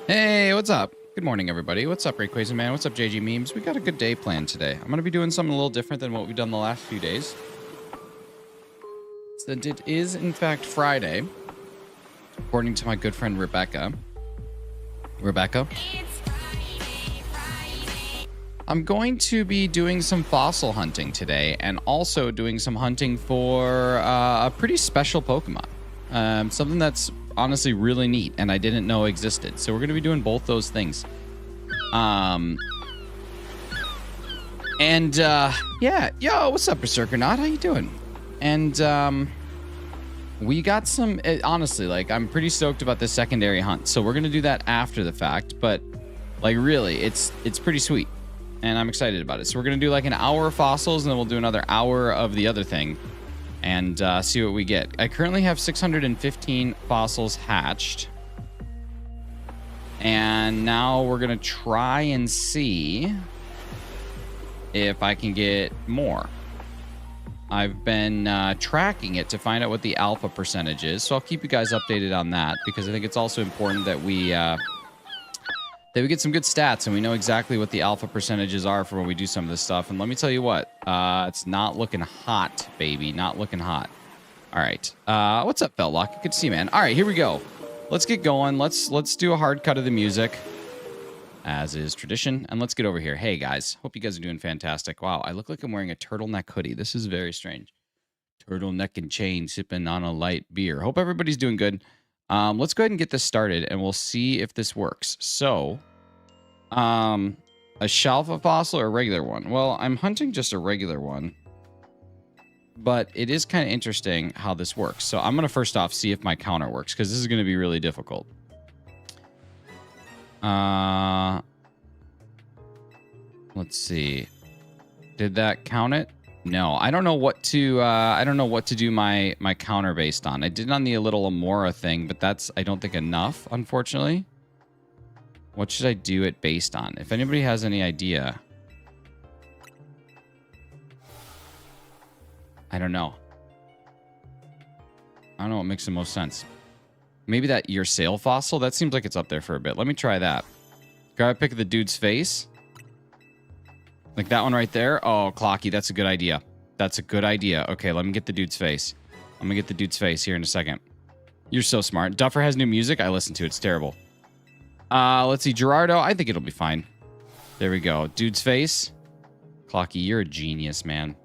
Hey, what's up? Good morning, everybody. What's up, Rayquaza Man? What's up, JG Memes? We got a good day planned today. I'm going to be doing something a little different than what we've done the last few days. Since it is, in fact, Friday, according to my good friend Rebecca. Rebecca? I'm going to be doing some fossil hunting today and also doing some hunting for a pretty special Pokemon. Something that's honestly really neat and I didn't know existed. So we're going to be doing both those things. Yeah, yo, what's up, Berserkernaut? How you doing? And we got some, honestly, like, I'm pretty stoked about this secondary hunt. So we're going to do that after the fact, but like really, it's pretty sweet. And I'm excited about it. So we're going to do like an hour of fossils and then we'll do another hour of the other thing. And see what we get. I currently have 615 fossils hatched. And now we're going to try and see if I can get more. I've been tracking it to find out what the alpha percentage is. So I'll keep you guys updated on that because I think it's also important that we get some good stats and we know exactly what the alpha percentages are for when we do some of this stuff. And let me tell you what, it's not looking hot, baby. Not looking hot. All right. What's up, Feltlock? Good to see you, man. All right, here we go. Let's get going. Let's do a hard cut of the music, as is tradition. And let's get over here. Hey, guys. Hope you guys are doing fantastic. Wow, I look like I'm wearing a turtleneck hoodie. This is very strange. Turtleneck and chain, sipping on a light beer. Hope everybody's doing good. Let's go ahead and get this started, and we'll see if this works. So, a Shalfa fossil or a regular one? Well, I'm hunting just a regular one, but it is kind of interesting how this works. So I'm going to first off see if my counter works, because this is going to be really difficult. Let's see. Did that count it? No, I don't know what to do my counter based on. I did on the little Amora thing, but that's, I don't think, enough, unfortunately. What should I do it based on? If anybody has any idea. I don't know. I don't know what makes the most sense. Maybe that your sale fossil? That seems like it's up there for a bit. Let me try that. Grab a pic of the dude's face. Like that one right there. Oh, Clocky, that's a good idea. That's a good idea. Okay, let me get the dude's face. I'm gonna get the dude's face here in a second. You're so smart. Duffer has new music. I listen to it. It's terrible. Let's see. Gerardo, I think it'll be fine. There we go. Dude's face. Clocky, you're a genius, man.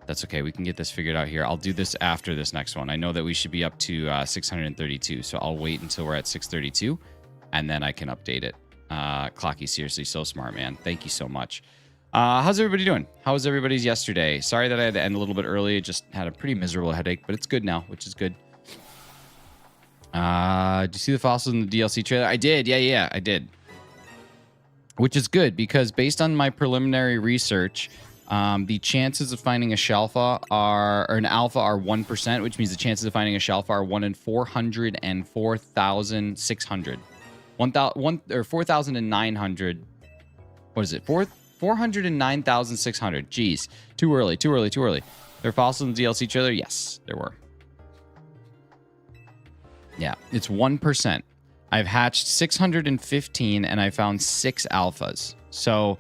That's okay. We can get this figured out here. I'll do this after this next one. I know that we should be up to 632, so I'll wait until we're at 632, and then I can update it. Clocky, seriously, so smart, man. Thank you so much. How's everybody doing? How was everybody's yesterday? Sorry that I had to end a little bit early. Just had a pretty miserable headache, but it's good now, which is good. Did you see the fossils in the DLC trailer? I did. Yeah, I did. Which is good because based on my preliminary research, the chances of finding a Shalfa or an alpha are 1%, which means the chances of finding a Shalfa are 1 in 404,600. 4,900. What is it? 409,600. Jeez. Too early. There were fossils in the DLC trailer? Yes, there were. Yeah, it's 1%. I've hatched 615 and I found 6 alphas. So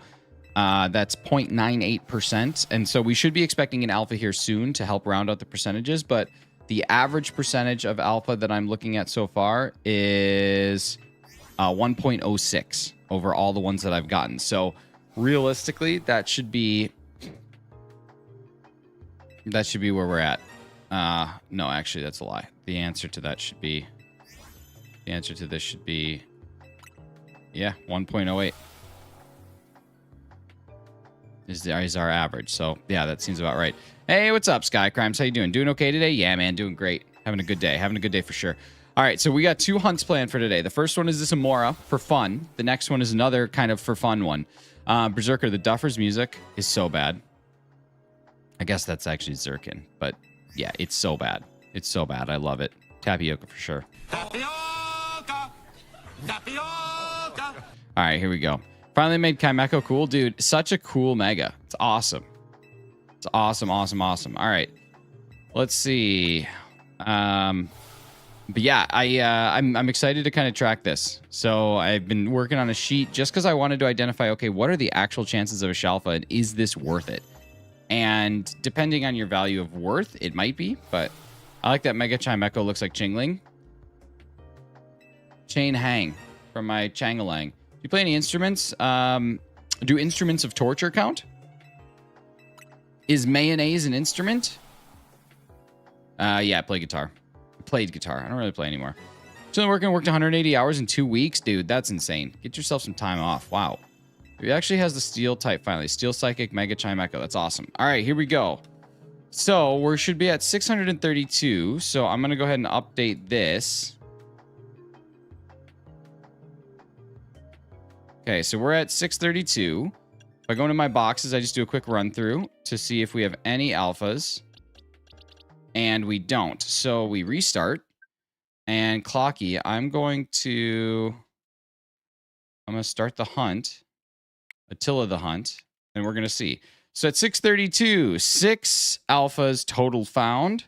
that's 0.98%. And so we should be expecting an alpha here soon to help round out the percentages. But the average percentage of alpha that I'm looking at so far is 1.06 over all the ones that I've gotten. So realistically, that should be where we're at. No, actually, that's a lie. The answer to this should be, yeah, 1.08 is our average. So yeah, that seems about right. Hey, what's up, Sky Crimes? How you doing? Doing okay today? Yeah, man, doing great. Having a good day for sure. All right, so we got 2 hunts planned for today. The first one is this Amora for fun. The next one is another kind of for fun one. Berserker, the Duffer's music is so bad. I guess that's actually Zirkin, but yeah, it's so bad. It's so bad. I love it. Tapioca for sure. Tapioca! Tapioca! All right, here we go. Finally made Chimecho cool. Dude, such a cool mega. It's awesome. It's awesome. All right. Let's see. But yeah, I'm excited to kind of track this. So I've been working on a sheet just because I wanted to identify, okay, what are the actual chances of a Shalfa and is this worth it? And depending on your value of worth, it might be, but I like that Mega Chime Echo looks like Chingling. Chain Hang from my Changalang. Do you play any instruments? Do instruments of torture count? Is mayonnaise an instrument? Yeah, I play guitar. Played guitar. I don't really play anymore. Still worked 180 hours in 2 weeks. Dude, that's insane. Get yourself some time off. Wow. He actually has the steel type finally. Steel Psychic Mega Chime Echo. That's awesome. All right, here we go. So we should be at 632. So I'm going to go ahead and update this. Okay, so we're at 632. If I go into my boxes, I just do a quick run through to see if we have any alphas. And we don't. So we restart. And Clocky, I'm going to start the hunt. Attila the hunt. And we're going to see. So at 632, 6 alphas total found.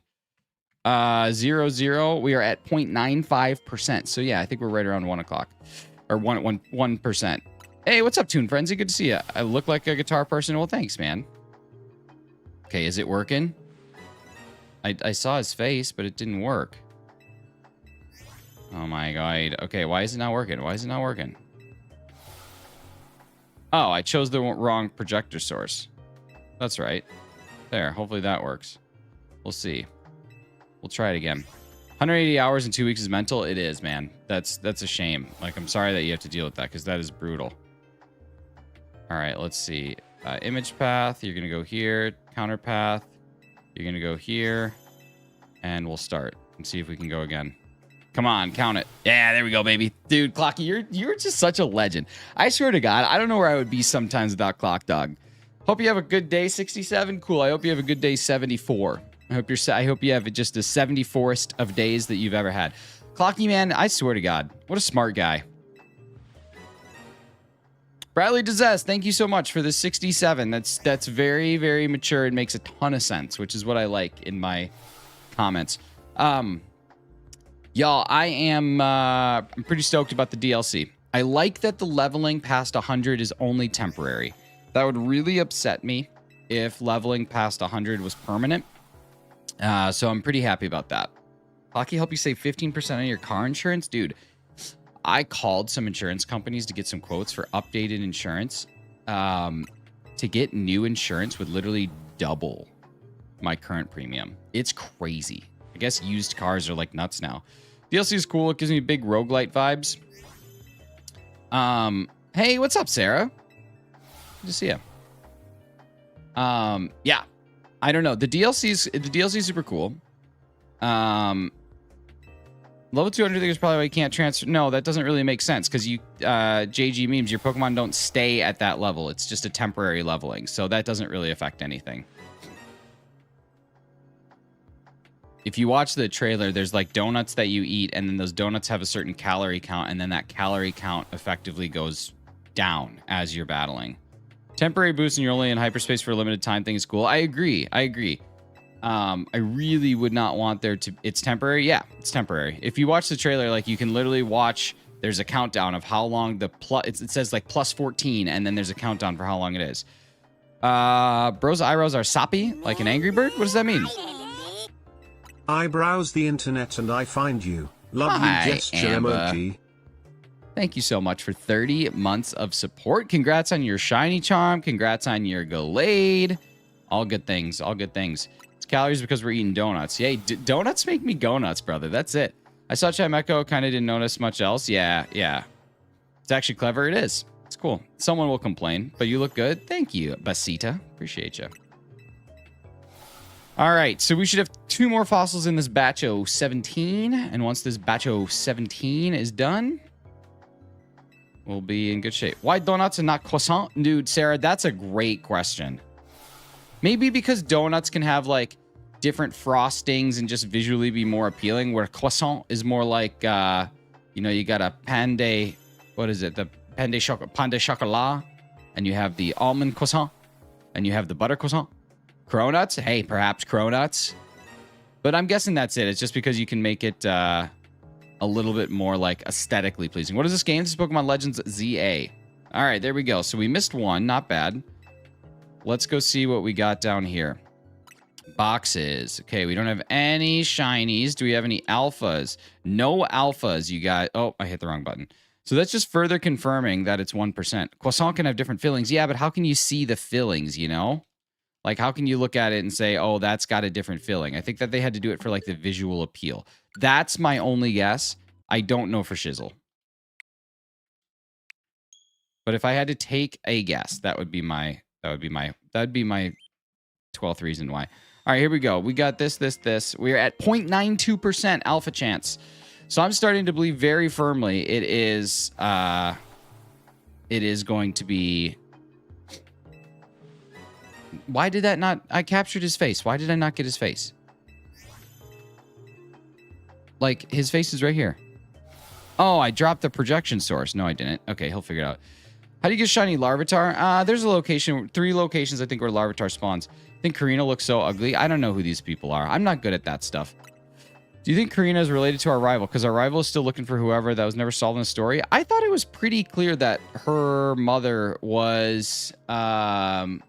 0. We are at 0.95%. So yeah, I think we're right around 1 o'clock. Or 1%. Hey, what's up, Toon Frenzy? Good to see you. I look like a guitar person. Well, thanks, man. Okay, is it working? I saw his face, but it didn't work. Oh my god. Okay, why is it not working? Why is it not working? Oh, I chose the wrong projector source. That's right. There, hopefully that works. We'll see. We'll try it again. 180 hours in 2 weeks is mental. It is, man. That's a shame. Like, I'm sorry that you have to deal with that because that is brutal. All right, let's see. Image path. You're going to go here. Counter path. You're going to go here. And we'll start and see if we can go again. Come on, count it. Yeah, there we go, baby. Dude, Clocky, you're just such a legend. I swear to God, I don't know where I would be sometimes without Clock Dog. Hope you have a good day, 67. Cool. I hope you have a good day, 74. I hope you have just the 74st of days that you've ever had. Clocky, man, I swear to God, what a smart guy. Bradley Dezess, thank you so much for the 67. That's very, very mature and makes a ton of sense, which is what I like in my comments. Y'all, I am I'm pretty stoked about the DLC. I like that the leveling past 100 is only temporary. That would really upset me if leveling past 100 was permanent. So I'm pretty happy about that. Hockey help you save 15% on your car insurance? Dude, I called some insurance companies to get some quotes for updated insurance. To get new insurance would literally double my current premium. It's crazy. I guess used cars are like nuts now. DLC is cool. It gives me big roguelite vibes. Hey, what's up, Sarah? Good to see you. Yeah. I don't know. The DLC is super cool. Level 200 is probably why you can't transfer. No, that doesn't really make sense because you, JG memes, your Pokemon don't stay at that level. It's just a temporary leveling. So that doesn't really affect anything. If you watch the trailer, there's like donuts that you eat, and then those donuts have a certain calorie count, and then that calorie count effectively goes down as you're battling. Temporary boost and you're only in hyperspace for a limited time thing is cool. I agree. I really would not want there to... It's temporary? Yeah, it's temporary. If you watch the trailer, like, you can literally watch... There's a countdown of how long the... It says, like, plus 14, and then there's a countdown for how long it is. Bro's eyebrows are soppy, like an Angry Bird? What does that mean? I browse the internet and I find you. Lovely gesture emoji. Thank you so much for 30 months of support. Congrats on your shiny charm. Congrats on your Gallade. All good things. All good things. It's calories because we're eating donuts. Yay, donuts make me go nuts, brother. That's it. I saw Chimecho. Kind of didn't notice much else. Yeah. It's actually clever. It is. It's cool. Someone will complain, but you look good. Thank you, Basita. Appreciate you. All right, so we should have 2 more fossils in this batch 17. And once this batch 17 is done, we'll be in good shape. Why donuts and not croissant? Dude, Sarah, that's a great question. Maybe because donuts can have, like, different frostings and just visually be more appealing, where croissant is more like, you know, you got a pain de... What is it? The pain de chocolat. And you have the almond croissant. And you have the butter croissant. Cronuts? Hey, perhaps cronuts. But I'm guessing that's it. It's just because you can make it a little bit more like aesthetically pleasing. What is this game? This is Pokemon Legends ZA. All right, there we go. So we missed one. Not bad. Let's go see what we got down here. Boxes. Okay, we don't have any shinies. Do we have any alphas? No alphas, you guys. Oh, I hit the wrong button. So that's just further confirming that it's 1%. Croissant can have different fillings. Yeah, but how can you see the fillings, you know? Like, how can you look at it and say, oh, that's got a different filling? I think that they had to do it for, like, the visual appeal. That's my only guess. I don't know for shizzle. But if I had to take a guess, that would be my 12th reason why. All right, here we go. We got this. We're at 0.92% alpha chance. So I'm starting to believe very firmly it is going to be... Why did that not... I captured his face. Why did I not get his face? Like, his face is right here. Oh, I dropped the projection source. No, I didn't. Okay, he'll figure it out. How do you get shiny Larvitar? There's a location, 3 locations, I think, where Larvitar spawns. I think Karina looks so ugly. I don't know who these people are. I'm not good at that stuff. Do you think Karina is related to our rival? Because our rival is still looking for whoever that was never solved in the story. I thought it was pretty clear that her mother was the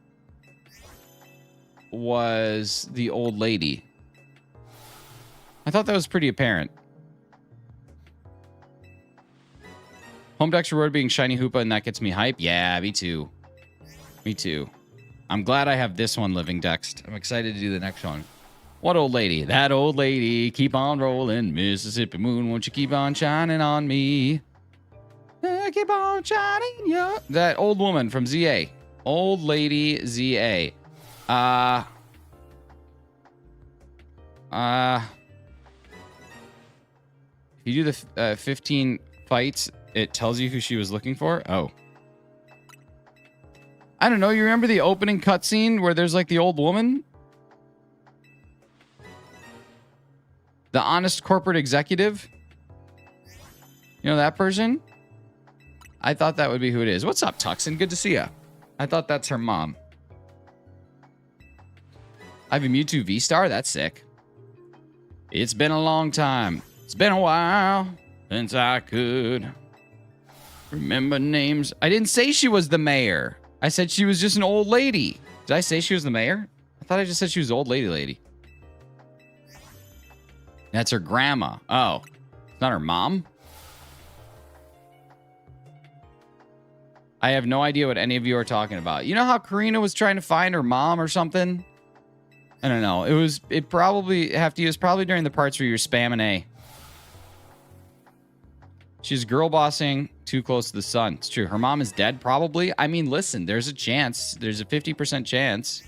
old lady. I thought that was pretty apparent. Home Dex reward being shiny Hoopa, and that gets me hype. Yeah, me too. Me too. I'm glad I have this one living dexed. I'm excited to do the next one. What old lady? That old lady. Keep on rolling. Mississippi moon, won't you keep on shining on me? Keep on shining, yeah. That old woman from ZA. Old lady ZA. If you do the 15 fights, it tells you who she was looking for? Oh. I don't know. You remember the opening cutscene where there's like the old woman? The honest corporate executive? You know that person? I thought that would be who it is. What's up, Tuxin? Good to see ya. I thought that's her mom. I have a Mewtwo V-Star? That's sick. It's been a long time. It's been a while since I could remember names. I didn't say she was the mayor. I said she was just an old lady. Did I say she was the mayor? I thought I just said she was old lady. That's her grandma. Oh, it's not her mom? I have no idea what any of you are talking about. You know how Karina was trying to find her mom or something? I don't know. It probably during the parts where you're spamming A. She's girl bossing too close to the sun. It's true. Her mom is dead, probably. I mean, listen, there's a chance. There's a 50% chance.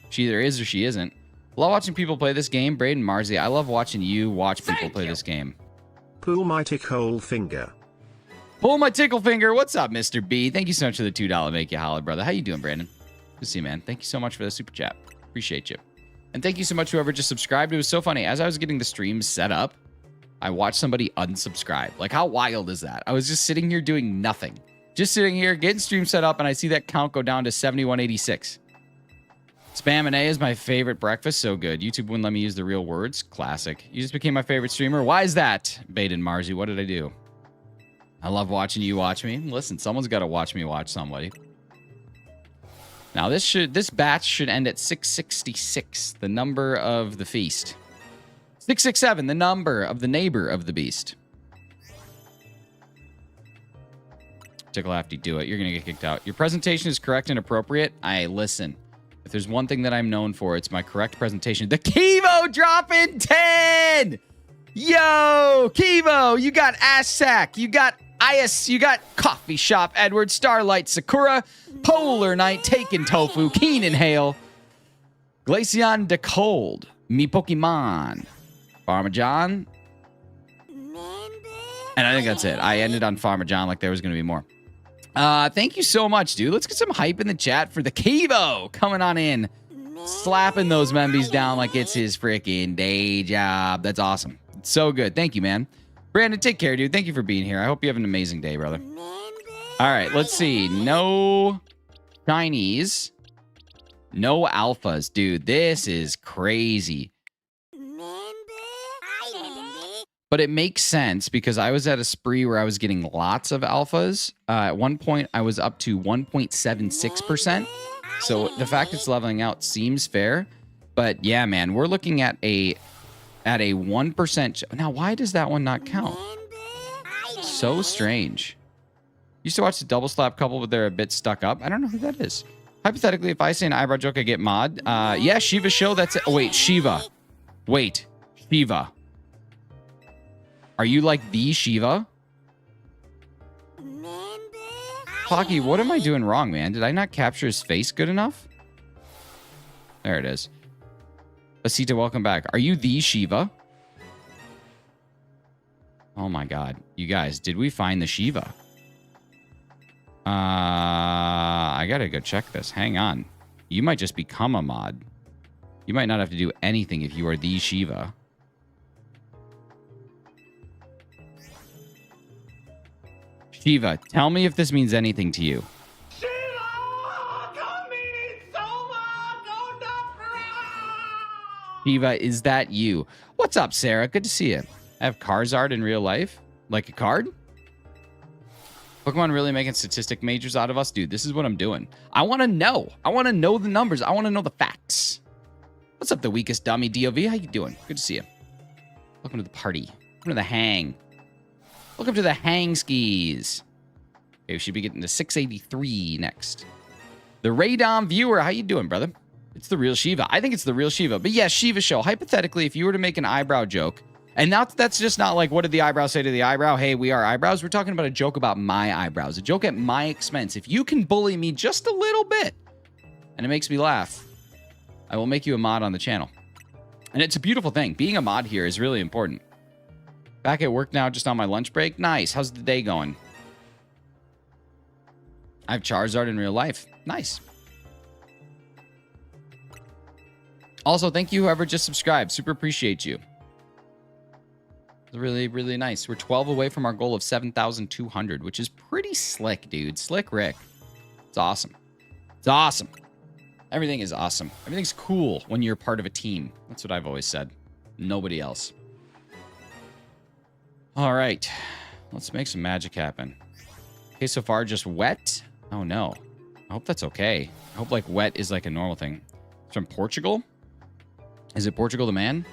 She either is or she isn't. Love watching people play this game. Braden Marzi, I love watching you watch people play this game. Pull my tickle finger. Pull my tickle finger. What's up, Mr. B? Thank you so much for the $2 make you holler, brother. How you doing, Brandon? Good to see you, man. Thank you so much for the super chat. Appreciate you. And thank you so much, whoever just subscribed. It was so funny. As I was getting the stream set up, I watched somebody unsubscribe. Like, how wild is that? I was just sitting here doing nothing. Just sitting here, getting stream set up, and I see that count go down to 7186. Spam and A is my favorite breakfast. So good. YouTube wouldn't let me use the real words. Classic. You just became my favorite streamer. Why is that? Baden Marzi, what did I do? I love watching you watch me. Listen, someone's got to watch me watch somebody. Now, this batch should end at 666, the number of the feast. 667, the number of the neighbor of the beast. Tickle after you do it. You're going to get kicked out. Your presentation is correct and appropriate. I listen. If there's one thing that I'm known for, it's my correct presentation. The Kivo dropping 10! Yo, Kivo, you got Ash Sack, you got Ias, you got Coffee Shop, Edward, Starlight, Sakura, Polar Knight, Taken Tofu, Keenan Hale, Glaceon de Cold, Me Pokemon, Parmesan, and I think that's it. I ended on Parmesan like there was going to be more. Thank you so much, dude. Let's get some hype in the chat for the Kivo coming on in, slapping those membies down like it's his freaking day job. That's awesome. It's so good. Thank you, man. Brandon, take care, dude. Thank you for being here. I hope you have an amazing day, brother. All right, let's see. No Chinese. No alphas. Dude, this is crazy. But it makes sense because I was at a spree where I was getting lots of alphas. At one point, I was up to 1.76%. So the fact it's leveling out seems fair. But yeah, man, we're looking at a 1%. Now, why does that one not count? So strange. Used to watch the double slap couple, but they're a bit stuck up. I don't know who that is. Hypothetically, if I say an eyebrow joke, I get mod. Yeah, Shiva show. That's it. Oh, wait, Shiva. Wait, Shiva. Are you like the Shiva? Pocky, what am I doing wrong, man? Did I not capture his face good enough? There it is. Asita, welcome back. Are you the Shiva? Oh my god. You guys, did we find the Shiva? I gotta go check this. Hang on. You might just become a mod. You might not have to do anything if you are the Shiva. Shiva, tell me if this means anything to you. Shiva, is that you? What's up, Sarah? Good to see you. I have Charizard in real life? Like a card? Pokemon really making statistic majors out of us? Dude, this is what I'm doing. I want to know. I want to know the numbers. I want to know the facts. What's up, the weakest dummy, DOV? How you doing? Good to see you. Welcome to the party. Welcome to the hang. Welcome to the hang skis. Okay, we should be getting to 683 next. The Radom viewer, how you doing, brother? It's the real Shiva. I think it's the real Shiva. But yeah, Shiva show. Hypothetically, if you were to make an eyebrow joke, and that's just not like, what did the eyebrow say to the eyebrow? Hey, we are eyebrows. We're talking about a joke about my eyebrows. A joke at my expense. If you can bully me just a little bit, and it makes me laugh, I will make you a mod on the channel. And it's a beautiful thing. Being a mod here is really important. Back at work now, just on my lunch break. Nice. How's the day going? I have Charizard in real life. Nice. Also, thank you whoever just subscribed. Super appreciate you. Really, really nice. We're 12 away from our goal of 7,200, which is pretty slick, dude. Slick Rick. It's awesome. It's awesome. Everything is awesome. Everything's cool when you're part of a team. That's what I've always said. Nobody else. All right. Let's make some magic happen. Okay, so far just wet. Oh, no. I hope that's okay. I hope, like, wet is, like, a normal thing. It's from Portugal? Is it Portugal the man?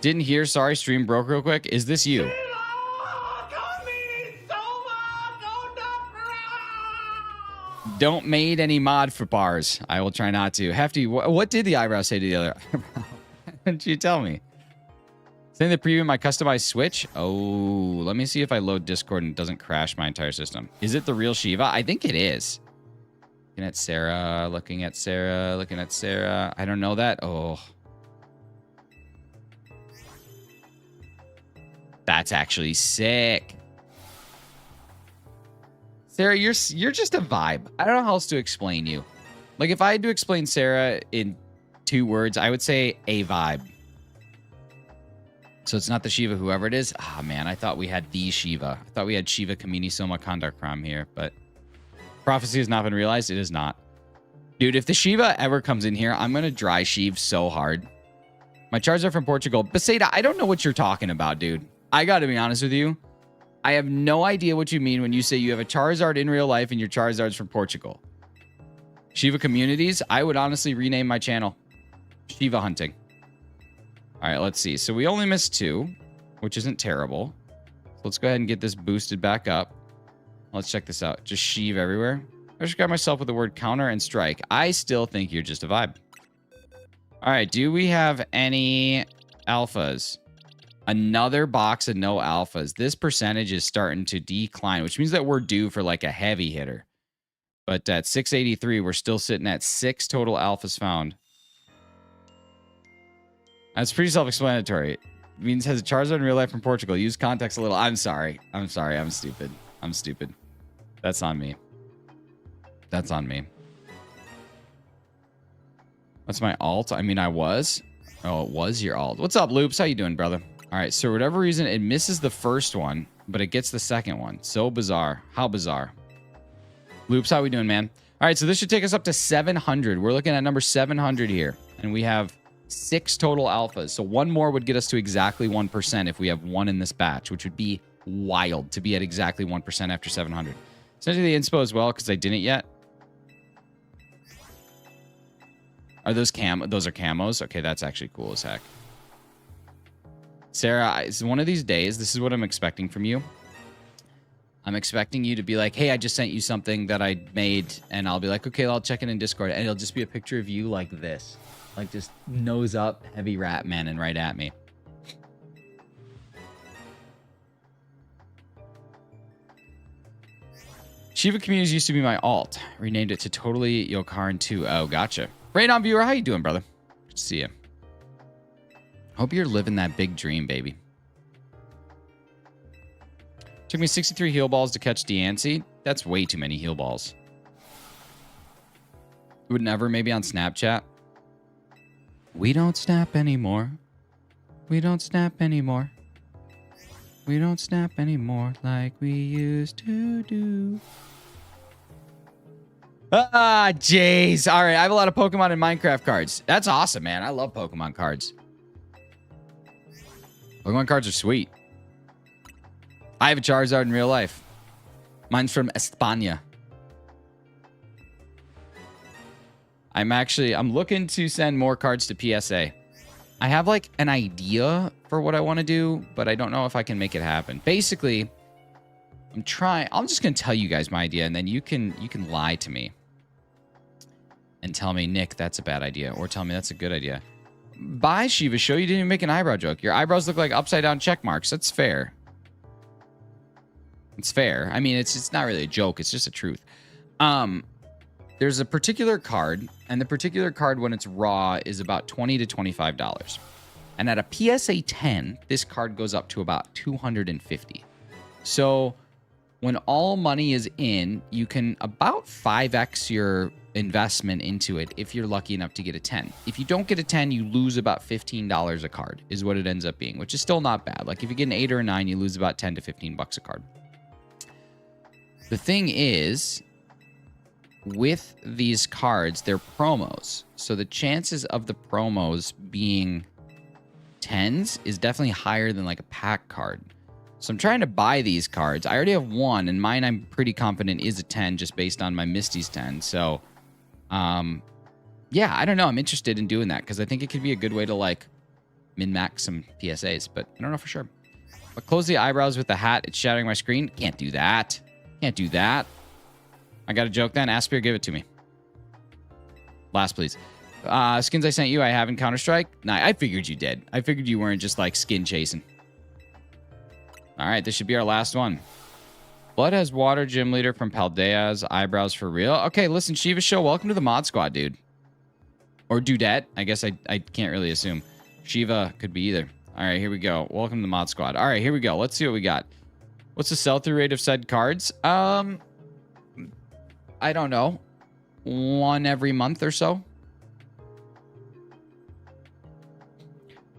Didn't hear. Sorry, stream broke real quick. Is this you? Don't made any mod for bars. I will try not to. Hefty, what did the eyebrow say to the other eyebrow? Didn't you tell me? Saying the preview my customized Switch? Oh, let me see if I load Discord and it doesn't crash my entire system. Is it the real Shiva? I think it is. Looking at Sarah, looking at Sarah, looking at Sarah. I don't know that. Oh. That's actually sick. Sarah, you're just a vibe. I don't know how else to explain you. Like, if I had to explain Sarah in 2 words, I would say a vibe. So it's not the Shiva, whoever it is. Ah, man, I thought we had the Shiva. I thought we had Shiva Kamini Soma Kandakram here, but prophecy has not been realized. It is not. Dude, if the Shiva ever comes in here, I'm going to dry sheave so hard. My Charizard from Portugal. Beseda, I don't know what you're talking about, dude. I got to be honest with you. I have no idea what you mean when you say you have a Charizard in real life and your Charizard's from Portugal. Shiva Communities, I would honestly rename my channel Shiva Hunting. All right, let's see. So we only missed 2, which isn't terrible. So let's go ahead and get this boosted back up. Let's check this out. Just Sheev everywhere. I just got myself with the word counter and strike. I still think you're just a vibe. All right, do we have any alphas? Another box of no alphas. This percentage is starting to decline, which means that we're due for like a heavy hitter. But at 683, we're still sitting at 6 total alphas found. That's pretty self-explanatory. It means has a Charizard in real life from Portugal. Use context a little. I'm sorry. I'm sorry. I'm stupid. I'm stupid. That's on me. That's on me. What's my alt? I mean, I was. Oh, it was your alt. What's up, Loops? How you doing, brother? All right, so for whatever reason, it misses the first one, but it gets the second one. So bizarre. How bizarre. Loops, how we doing, man? All right, so this should take us up to 700. We're looking at number 700 here, and we have 6 total alphas. So one more would get us to exactly 1% if we have one in this batch, which would be wild to be at exactly 1% after 700. Send you the inspo as well because I didn't yet. Are those those are camos? Okay, that's actually cool as heck. Sarah, it's one of these days. This is what I'm expecting from you. I'm expecting you to be like, hey, I just sent you something that I made. And I'll be like, okay, I'll check it in Discord. And it'll just be a picture of you like this. Like just nose up, heavy rat man, and right at me. Shiva Communities used to be my alt. Renamed it to Totally Yokaran 2. Oh, gotcha. Radon viewer, how you doing, brother? Good to see you. Hope you're living that big dream, baby. Took me 63 heal balls to catch Deancy. That's way too many heal balls. Would never, maybe on Snapchat. We don't snap anymore. We don't snap anymore. We don't snap anymore like we used to do. Ah, jeez. All right, I have a lot of Pokemon and Minecraft cards. That's awesome, man. I love Pokemon cards. Pokemon cards are sweet. I have a Charizard in real life. Mine's from España. I'm looking to send more cards to PSA. I have like an idea for what I want to do, but I don't know if I can make it happen. Basically, I'm just going to tell you guys my idea, and then you can lie to me and tell me, Nick, that's a bad idea, or tell me that's a good idea. Bye, Shiva Show. You didn't even make an eyebrow joke. Your eyebrows look like upside down check marks. That's fair. It's fair. I mean, it's not really a joke. It's just a truth. There's a particular card, and the particular card when it's raw is about $20 to $25. And at a PSA 10, this card goes up to about $250. So when all money is in, you can about 5x your investment into it if you're lucky enough to get a 10. If you don't get a 10, you lose about $15 a card is what it ends up being, which is still not bad. Like if you get an 8 or a 9, you lose about 10 to 15 bucks a card. The thing is, with these cards, they're promos. So the chances of the promos being 10s is definitely higher than like a pack card. So I'm trying to buy these cards. I already have one, and mine I'm pretty confident is a 10 just based on my Misty's 10. So, yeah, I don't know. I'm interested in doing that because I think it could be a good way to like min-max some PSAs, but I don't know for sure. But close the eyebrows with the hat. It's shattering my screen. Can't do that. Can't do that. I got a joke then. Aspir, give it to me. Last, please. Skins I sent you, I have in Counter-Strike. Nah, I figured you did. I figured you weren't just like skin chasing. All right, this should be our last one. Blood has water gym leader from Paldea's eyebrows for real. Okay, listen, Shiva Show, welcome to the mod squad, dude. Or Dudette. I guess I can't really assume. Shiva could be either. All right, here we go. Welcome to the mod squad. All right, here we go. Let's see what we got. What's the sell-through rate of said cards? I don't know. One every month or so.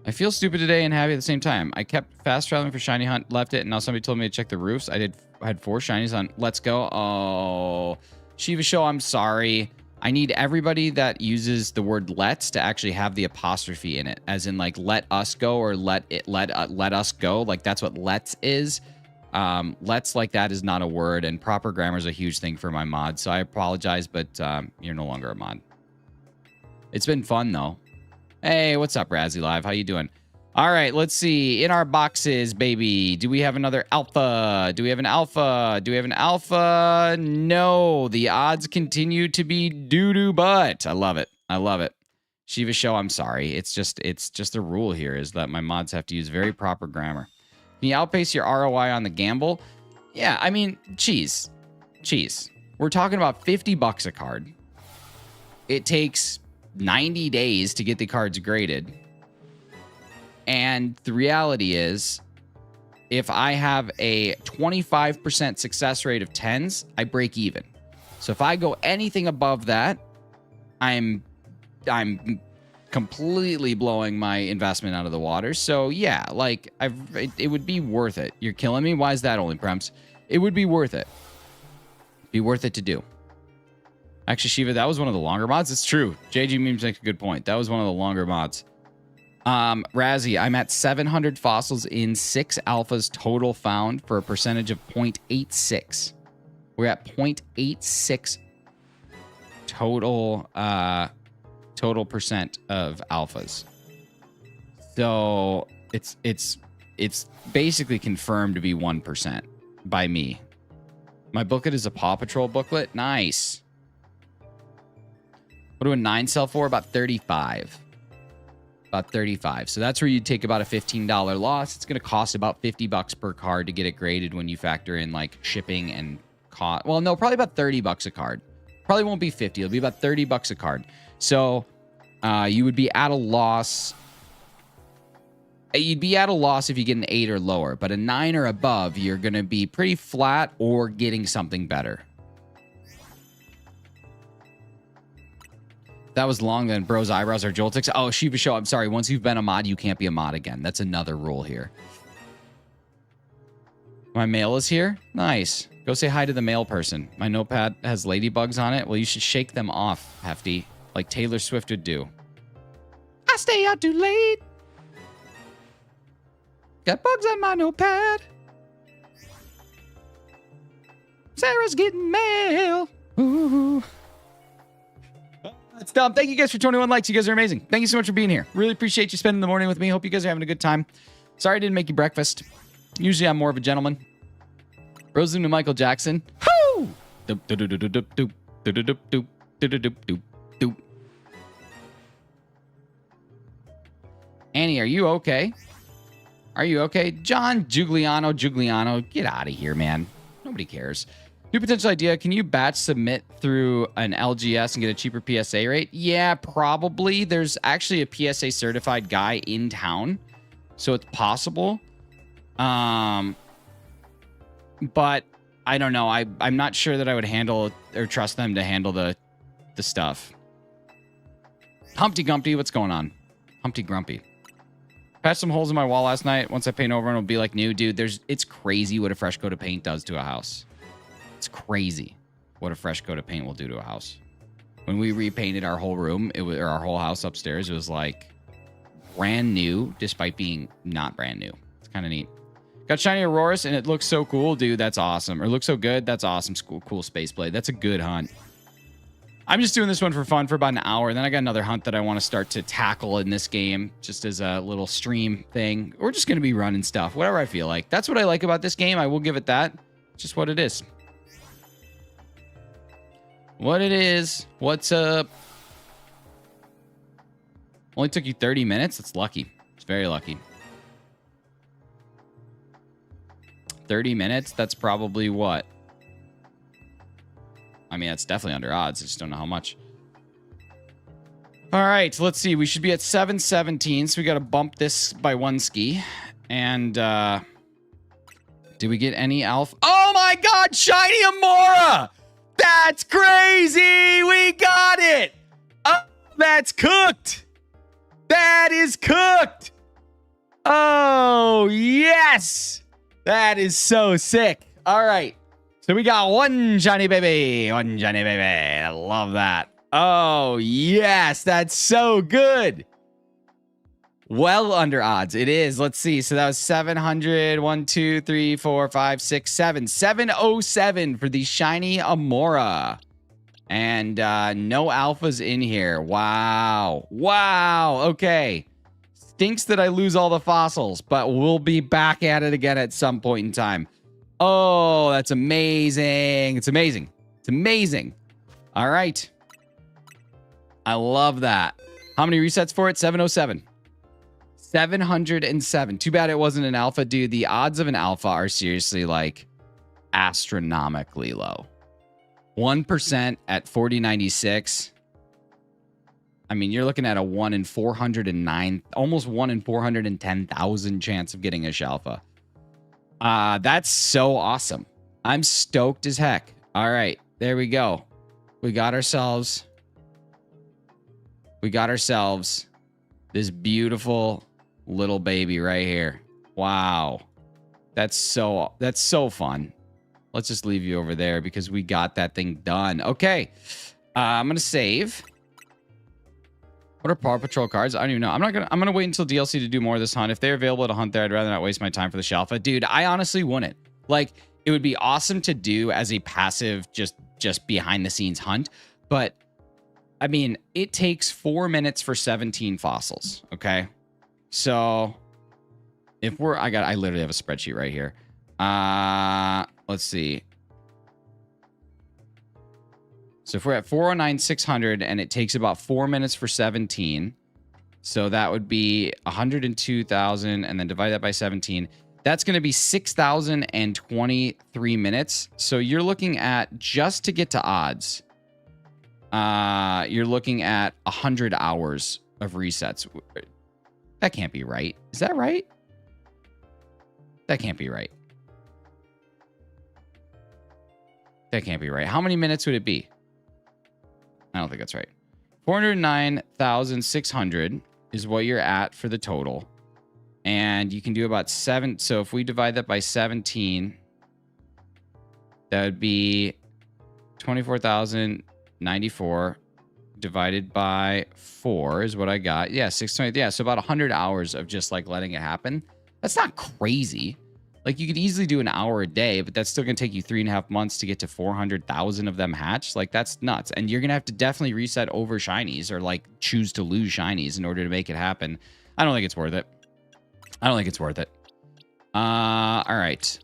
I feel stupid today and happy at the same time. I kept fast traveling for Shiny Hunt, left it, and now somebody told me to check the roofs. I had 4 shinies on. Let's go. Oh, Shiva Show, I'm sorry. I need everybody that uses the word let's to actually have the apostrophe in it, as in like let us go or let us go. Like that's what let's is. Let's like that is not a word, and proper grammar is a huge thing for my mod. So I apologize, but you're no longer a mod. It's been fun though. Hey, what's up, Razzie Live? How you doing? All right, let's see. In our boxes, baby. Do we have another alpha? Do we have an alpha? Do we have an alpha? No. The odds continue to be doo-doo butt. I love it. I love it. Shiva Show, I'm sorry. It's just the rule here is that my mods have to use very proper grammar. Can you outpace your ROI on the gamble? Yeah, I mean, cheese. We're talking about 50 bucks a card. It takes 90 days to get the cards graded. And the reality is, if I have a 25% success rate of 10s, I break even. So if I go anything above that, I'm completely blowing my investment out of the water. So yeah, like it would be worth it. You're killing me. Why is that only Prems? It would be worth it. Be worth it to do. Actually, Shiva, that was one of the longer mods. It's true. JG Memes makes a good point. That was one of the longer mods. Razzie, I'm at 700 fossils in 6 alphas total found for a percentage of 0.86. We're at 0.86 total total percent of alphas. So it's basically confirmed to be 1% by me. My booklet is a Paw Patrol booklet. Nice. What do a 9 sell for? About 35. About 35. So that's where you'd take about a $15 loss. It's going to cost about $50 per card to get it graded when you factor in like shipping and cost. Well, no, probably about $30 a card. Probably won't be 50. It'll be about $30 a card. So you would be at a loss. You'd be at a loss if you get an 8 or lower, but a 9 or above, you're going to be pretty flat or getting something better. That was long then. Bro's eyebrows are Joltix. Oh, Shiva Show, I'm sorry. Once you've been a mod, you can't be a mod again. That's another rule here. My mail is here? Nice. Go say hi to the mail person. My notepad has ladybugs on it. Well, you should shake them off, Hefty, like Taylor Swift would do. I stay out too late. Got bugs on my notepad. Sarah's getting mail. Ooh. That's dumb. Thank you guys for 21 likes. You guys are amazing. Thank you so much for being here. Really appreciate you spending the morning with me. Hope you guys are having a good time. Sorry I didn't make you breakfast. Usually I'm more of a gentleman. Rosen to Michael Jackson. Woo! Annie, are you okay? Are you okay? John Giuliano, get out of here, man. Nobody cares. New potential idea. Can you batch submit through an LGS and get a cheaper PSA rate? Yeah, probably. There's actually a PSA certified guy in town, so it's possible. But I don't know. I'm not sure that I would handle or trust them to handle the stuff. Humpty Gumpty, what's going on? Humpty Grumpy. Patched some holes in my wall last night. Once I paint over, and it'll be like new, dude. It's crazy what a fresh coat of paint does to a house. It's crazy what a fresh coat of paint will do to a house. When we repainted our whole room, or our whole house upstairs, it was like brand new, despite being not brand new. It's kind of neat. Got shiny Auroras, and it looks so cool, dude. That's awesome. Or looks so good. That's awesome. Cool space blade. That's a good hunt. I'm just doing this one for fun for about an hour. Then I got another hunt that I want to start to tackle in this game, just as a little stream thing. We're just going to be running stuff, whatever I feel like. That's what I like about this game. I will give it that. It's just what it is. What it is. What's up? Only took you 30 minutes? That's lucky. It's very lucky. 30 minutes? That's probably what? I mean, that's definitely under odds. I just don't know how much. All right, let's see. We should be at 717, so we got to bump this by 1 ski. And, did we get any alpha? Oh my God, shiny Amora! That's crazy! We got it! Oh, that's cooked! That is cooked! Oh, yes! That is so sick. All right. So we got one shiny baby. One shiny baby. I love that. Oh, yes. That's so good. Well under odds. It is. Let's see. So that was 700. 1, 2, 3, 4, 5, 6, 7. 707 for the shiny Amora. And no alphas in here. Wow. Wow. Okay. Stinks that I lose all the fossils, but we'll be back at it again at some point in time. Oh, that's amazing. It's amazing. It's amazing. All right. I love that. How many resets for it? 707. 707. Too bad it wasn't an alpha, dude. The odds of an alpha are seriously like astronomically low. 1% at 4096. I mean, you're looking at a 1 in 409, almost 1 in 410,000 chance of getting a Shalfa. That's so awesome. I'm stoked as heck. All right, there we go. We got ourselves this beautiful little baby right here. Wow. That's so fun. Let's just leave you over there because we got that thing done. Okay. I'm going to save. What are Paw Patrol cards? I don't even know. I'm gonna wait until DLC to do more of this hunt. If they're available to hunt there, I'd rather not waste my time for the Shalfa. Dude, I honestly wouldn't. Like, it would be awesome to do as a passive, just behind the scenes hunt. But I mean, it takes 4 minutes for 17 fossils. Okay. So if I literally have a spreadsheet right here. Let's see. So if we're at 409,600 and it takes about 4 minutes for 17, so that would be 102,000 and then divide that by 17. That's going to be 6,023 minutes. So you're looking at, just to get to odds, you're looking at 100 hours of resets. That can't be right. Is that right? That can't be right. That can't be right. How many minutes would it be? I don't think that's right. 409,600 is what you're at for the total. And you can do about 7. So if we divide that by 17, that would be 24,094 divided by 4 is what I got. Yeah, 620. Yeah, so about 100 hours of just like letting it happen. That's not crazy. Like, you could easily do an hour a day, but that's still going to take you 3.5 months to get to 400,000 of them hatched. Like, that's nuts. And you're going to have to definitely reset over shinies or, like, choose to lose shinies in order to make it happen. I don't think it's worth it. I don't think it's worth it. All right.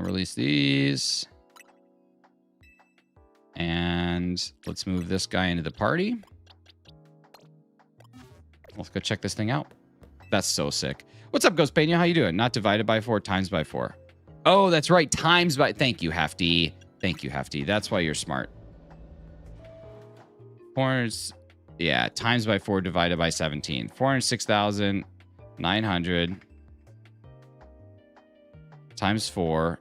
Release these. And let's move this guy into the party. Let's go check this thing out. That's so sick. What's up, Ghost Pena? How you doing? Not divided by 4, times by 4. Oh, that's right. Times by... Thank you, Hefty. Thank you, Hefty. That's why you're smart. 4... Yeah, times by 4 divided by 17. 406,900 times 4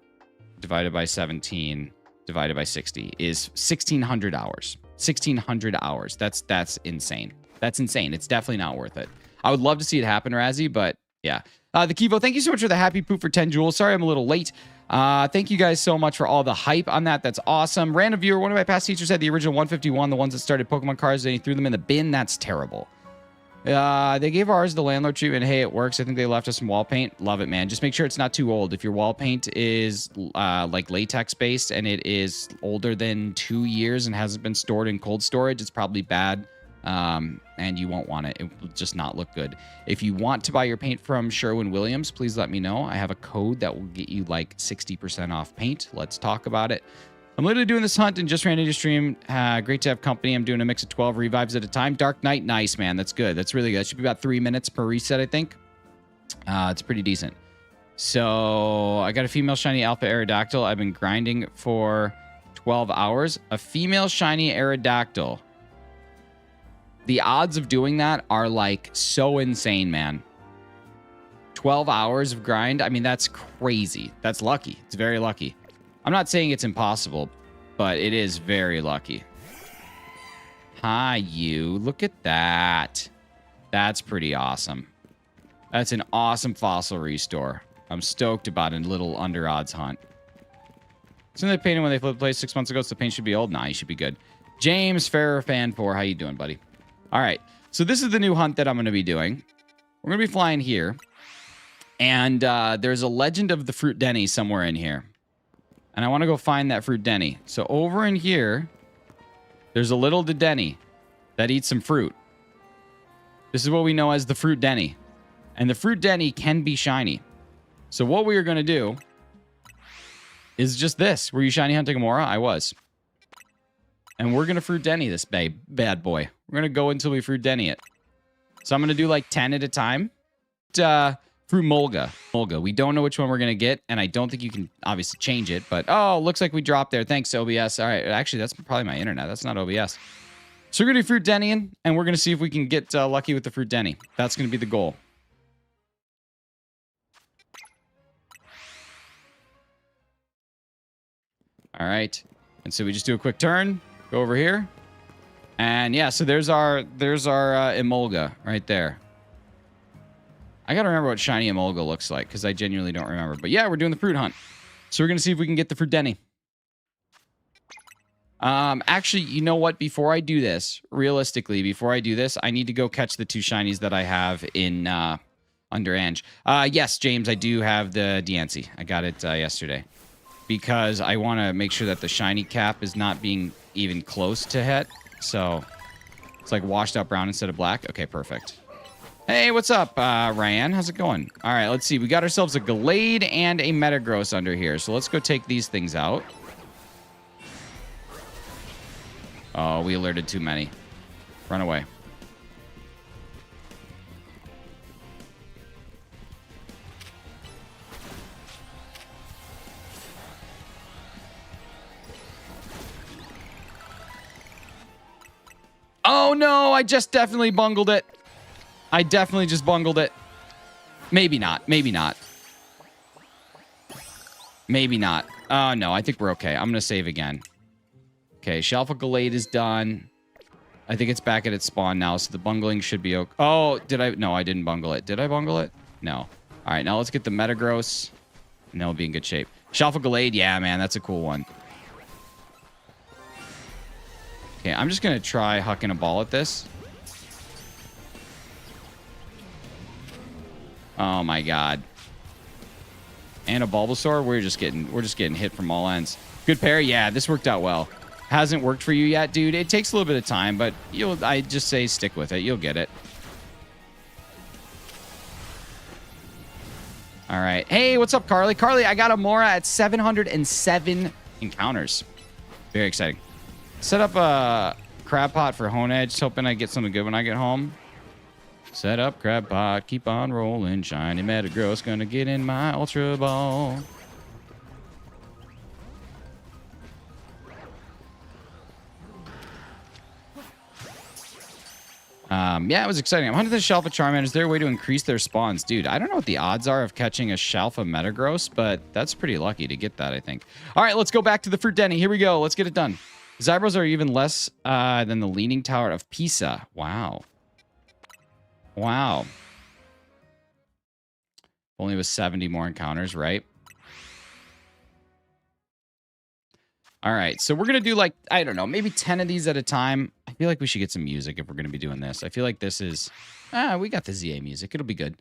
divided by 17 divided by 60 is 1,600 hours. 1,600 hours. That's insane. That's insane. It's definitely not worth it. I would love to see it happen, Razzie, but yeah. The Kivo, thank you so much for the happy poop for 10 jewels. Sorry I'm a little late. Thank you guys so much for all the hype on that. That's awesome. Random viewer, one of my past teachers had the original 151, the ones that started Pokemon cards, and he threw them in the bin. That's terrible. They gave ours the landlord treatment. Hey, it works. I think they left us some wall paint. Love it, man. Just make sure it's not too old. If your wall paint is like latex based and it is older than 2 years and hasn't been stored in cold storage, it's probably bad. And you won't want it. It will just not look good. If you want to buy your paint from Sherwin-Williams, please let me know. I have a code that will get you like 60% off paint. Let's talk about it. I'm literally doing this hunt and just ran into stream. Great to have company. I'm doing a mix of 12 revives at a time. Dark Knight, nice, man. That's good. That's really good. It should be about 3 minutes per reset, I think. It's pretty decent. So I got a female shiny alpha Aerodactyl. I've been grinding for 12 hours. A female shiny Aerodactyl. The odds of doing that are like so insane, man. 12 hours of grind. I mean, that's crazy. That's lucky. It's very lucky. I'm not saying it's impossible, but it is very lucky. Hi, you. Look at that. That's pretty awesome. That's an awesome fossil restore. I'm stoked about a little under odds hunt. Isn't they painted when they flipped the place 6 months ago, so the paint should be old? Nah, you should be good. James Ferrer Fan 4, how you doing, buddy? All right, so this is the new hunt that I'm going to be doing. We're going to be flying here. And there's a Legend of the Fruit Denny somewhere in here. And I want to go find that Fruit Denny. So over in here, there's a little Denny that eats some fruit. This is what we know as the Fruit Denny. And the Fruit Denny can be shiny. So what we are going to do is just this. Were you shiny hunting Amora? I was. And we're going to Fruit Denny this bad boy. We're going to go until we Fruit Denny it. So I'm going to do like 10 at a time. Fruit Molga. We don't know which one we're going to get. And I don't think you can obviously change it. But, oh, looks like we dropped there. Thanks, OBS. All right. Actually, that's probably my internet. That's not OBS. So we're going to do Fruit Dennying. And we're going to see if we can get lucky with the Fruit Denny. That's going to be the goal. All right. And so we just do a quick turn. Go over here. And yeah, so there's our Emolga right there. I gotta remember what shiny Emolga looks like because I genuinely don't remember. But yeah, we're doing the fruit hunt. So we're gonna see if we can get the Fruit Denny. Actually, you know what? Before I do this, realistically, before I do this, I need to go catch the 2 shinies that I have in under Ange. Yes, James, I do have the Diancie. I got it yesterday because I want to make sure that the shiny cap is not being even close to het. So it's like washed out brown instead of black. Okay, perfect. Hey, what's up, Ryan? How's it going? All right, let's see. We got ourselves a Gallade and a Metagross under here. So let's go take these things out. Oh, we alerted too many. Run away. Oh, no. I just definitely bungled it. I definitely just bungled it. Maybe not. Maybe not. Maybe not. Oh, no. I think we're okay. I'm going to save again. Okay, Shalfa Gallade is done. I think it's back at its spawn now, so the bungling should be okay. Oh, did I? No, I didn't bungle it. Did I bungle it? No. All right, now let's get the Metagross, and then we'll be in good shape. Shalfa Gallade, yeah, man, that's a cool one. Okay, I'm just going to try hucking a ball at this. Oh, my God. And a Bulbasaur? We're just getting hit from all ends. Good pair? Yeah, this worked out well. Hasn't worked for you yet, dude. It takes a little bit of time, but I just say stick with it. You'll get it. All right. Hey, what's up, Carly? Carly, I got a Mora at 707 encounters. Very exciting. Set up a crab pot for Hone Edge. Hoping I get something good when I get home. Set up crab pot. Keep on rolling. Shiny Metagross gonna get in my Ultra Ball. Yeah, it was exciting. I'm hunting the Shalfa Charmander. Is there a way to increase their spawns? Dude, I don't know what the odds are of catching a Shalfa Metagross, but that's pretty lucky to get that, I think. All right, let's go back to the Fruit Denny. Here we go. Let's get it done. Zybros are even less than the Leaning Tower of Pisa. Wow. Wow. Only with 70 more encounters, right? All right, so we're going to do like, I don't know, maybe 10 of these at a time. I feel like we should get some music if we're going to be doing this. I feel like this is, we got the ZA music. It'll be good.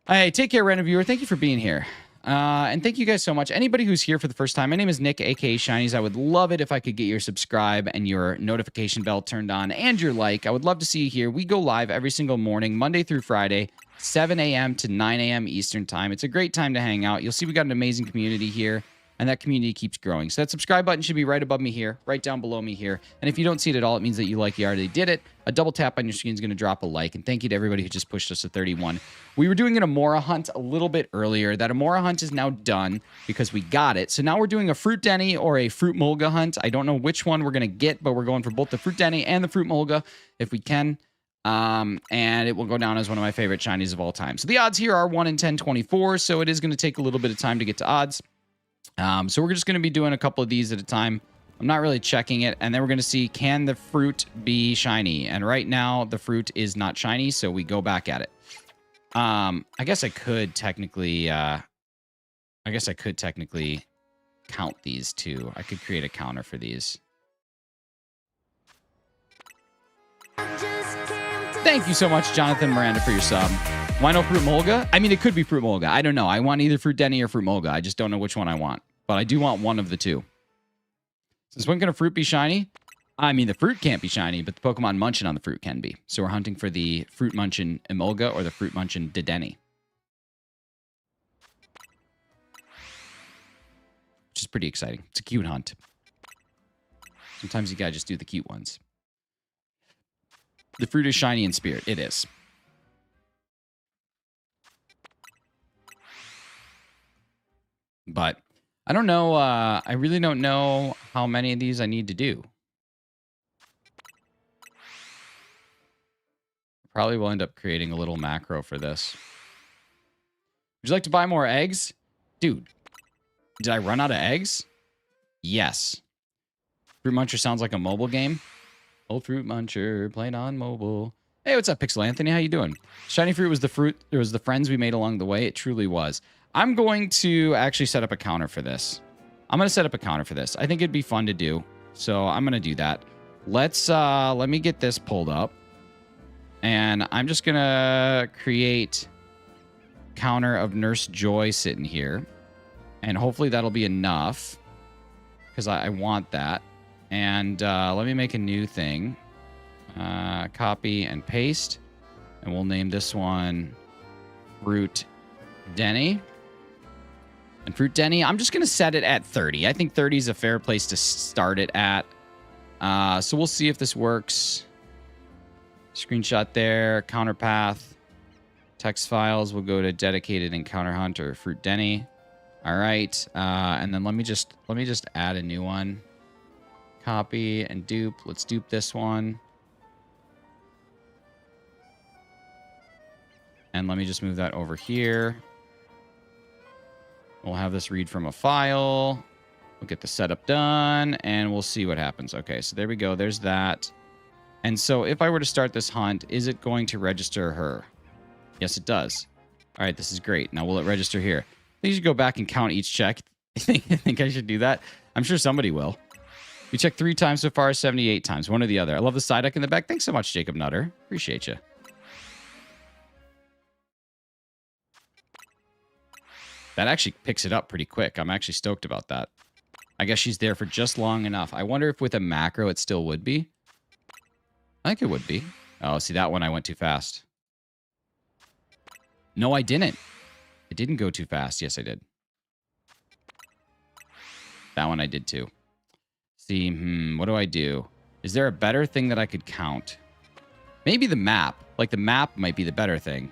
Hey, take care, random viewer. Thank you for being here. And thank you guys so much. Anybody who's here for the first time, my name is Nick, aka Shinies. I would love it if I could get your subscribe and your notification bell turned on and your like. I would love to see you here. We go live every single morning, Monday through Friday, 7 a.m. to 9 a.m. Eastern time. It's a great time to hang out. You'll see we got an amazing community here. And that community keeps growing. So that subscribe button should be right above me here, right down below me here. And if you don't see it at all, it means that you already did it. A double tap on your screen is going to drop a like. And thank you to everybody who just pushed us to 31. We were doing an Amora hunt a little bit earlier. That Amora hunt is now done because we got it. So now we're doing a Fruit Denny or a Fruit Mulga hunt. I don't know which one we're going to get, but we're going for both the Fruit Denny and the Fruit Mulga if we can. And it will go down as one of my favorite shinies of all time. So the odds here are 1 in 1024. So it is going to take a little bit of time to get to odds. So we're just going to be doing a couple of these at a time. I'm not really checking it. And then we're going to see, can the fruit be shiny? And right now, the fruit is not shiny, so we go back at it. I guess I could technically count these too. I could create a counter for these. Thank you so much, Jonathan Miranda, for your sub. Why no Fruit Mulga? I mean, it could be Fruit Mulga. I don't know. I want either Fruit Denny or Fruit Mulga. I just don't know which one I want. But I do want one of the two. Since when can a fruit be shiny? I mean, the fruit can't be shiny, but the Pokemon munching on the fruit can be. So we're hunting for the Fruit Munchin Emolga or the Fruit Munchin Dedenne. Which is pretty exciting. It's a cute hunt. Sometimes you gotta just do the cute ones. The fruit is shiny in spirit. It is. But I don't know. I really don't know how many of these I need to do. Probably will end up creating a little macro for this. Would you like to buy more eggs? Dude, did I run out of eggs? Yes. Fruit Muncher sounds like a mobile game. Old Fruit Muncher playing on mobile. Hey, what's up, Pixel Anthony? How you doing? Shiny fruit was the fruit. It was the friends we made along the way. It truly was. I'm going to actually set up a counter for this. I think it'd be fun to do. So I'm going to do that. Let me get this pulled up. And I'm just going to create counter of Nurse Joy sitting here. And hopefully that'll be enough. Because I want that. And let me make a new thing. Copy and paste. And we'll name this one Fruit Denny. And Fruit Denny, I'm just going to set it at 30. I think 30 is a fair place to start it at. So we'll see if this works. Screenshot there. Counter path. Text files. We'll go to dedicated encounter hunt or Fruit Denny. All right. And then let me just add a new one. Copy and dupe. Let's dupe this one. And let me just move that over here. We'll have this read from a file. We'll get the setup done, and we'll see what happens. Okay, so there we go. There's that. And so if I were to start this hunt, is it going to register her? Yes, it does. All right, this is great. Now, will it register here? I think you should go back and count each check. I think I should do that. I'm sure somebody will. We checked 3 times so far, 78 times. One or the other. I love the side deck in the back. Thanks so much, Jacob Nutter. Appreciate you. That actually picks it up pretty quick. I'm actually stoked about that. I guess she's there for just long enough. I wonder if with a macro it still would be. I think it would be. Oh, see, that one I went too fast. No, I didn't. I didn't go too fast. Yes, I did. That one I did too. See, what do I do? Is there a better thing that I could count? Maybe the map. Like the map might be the better thing.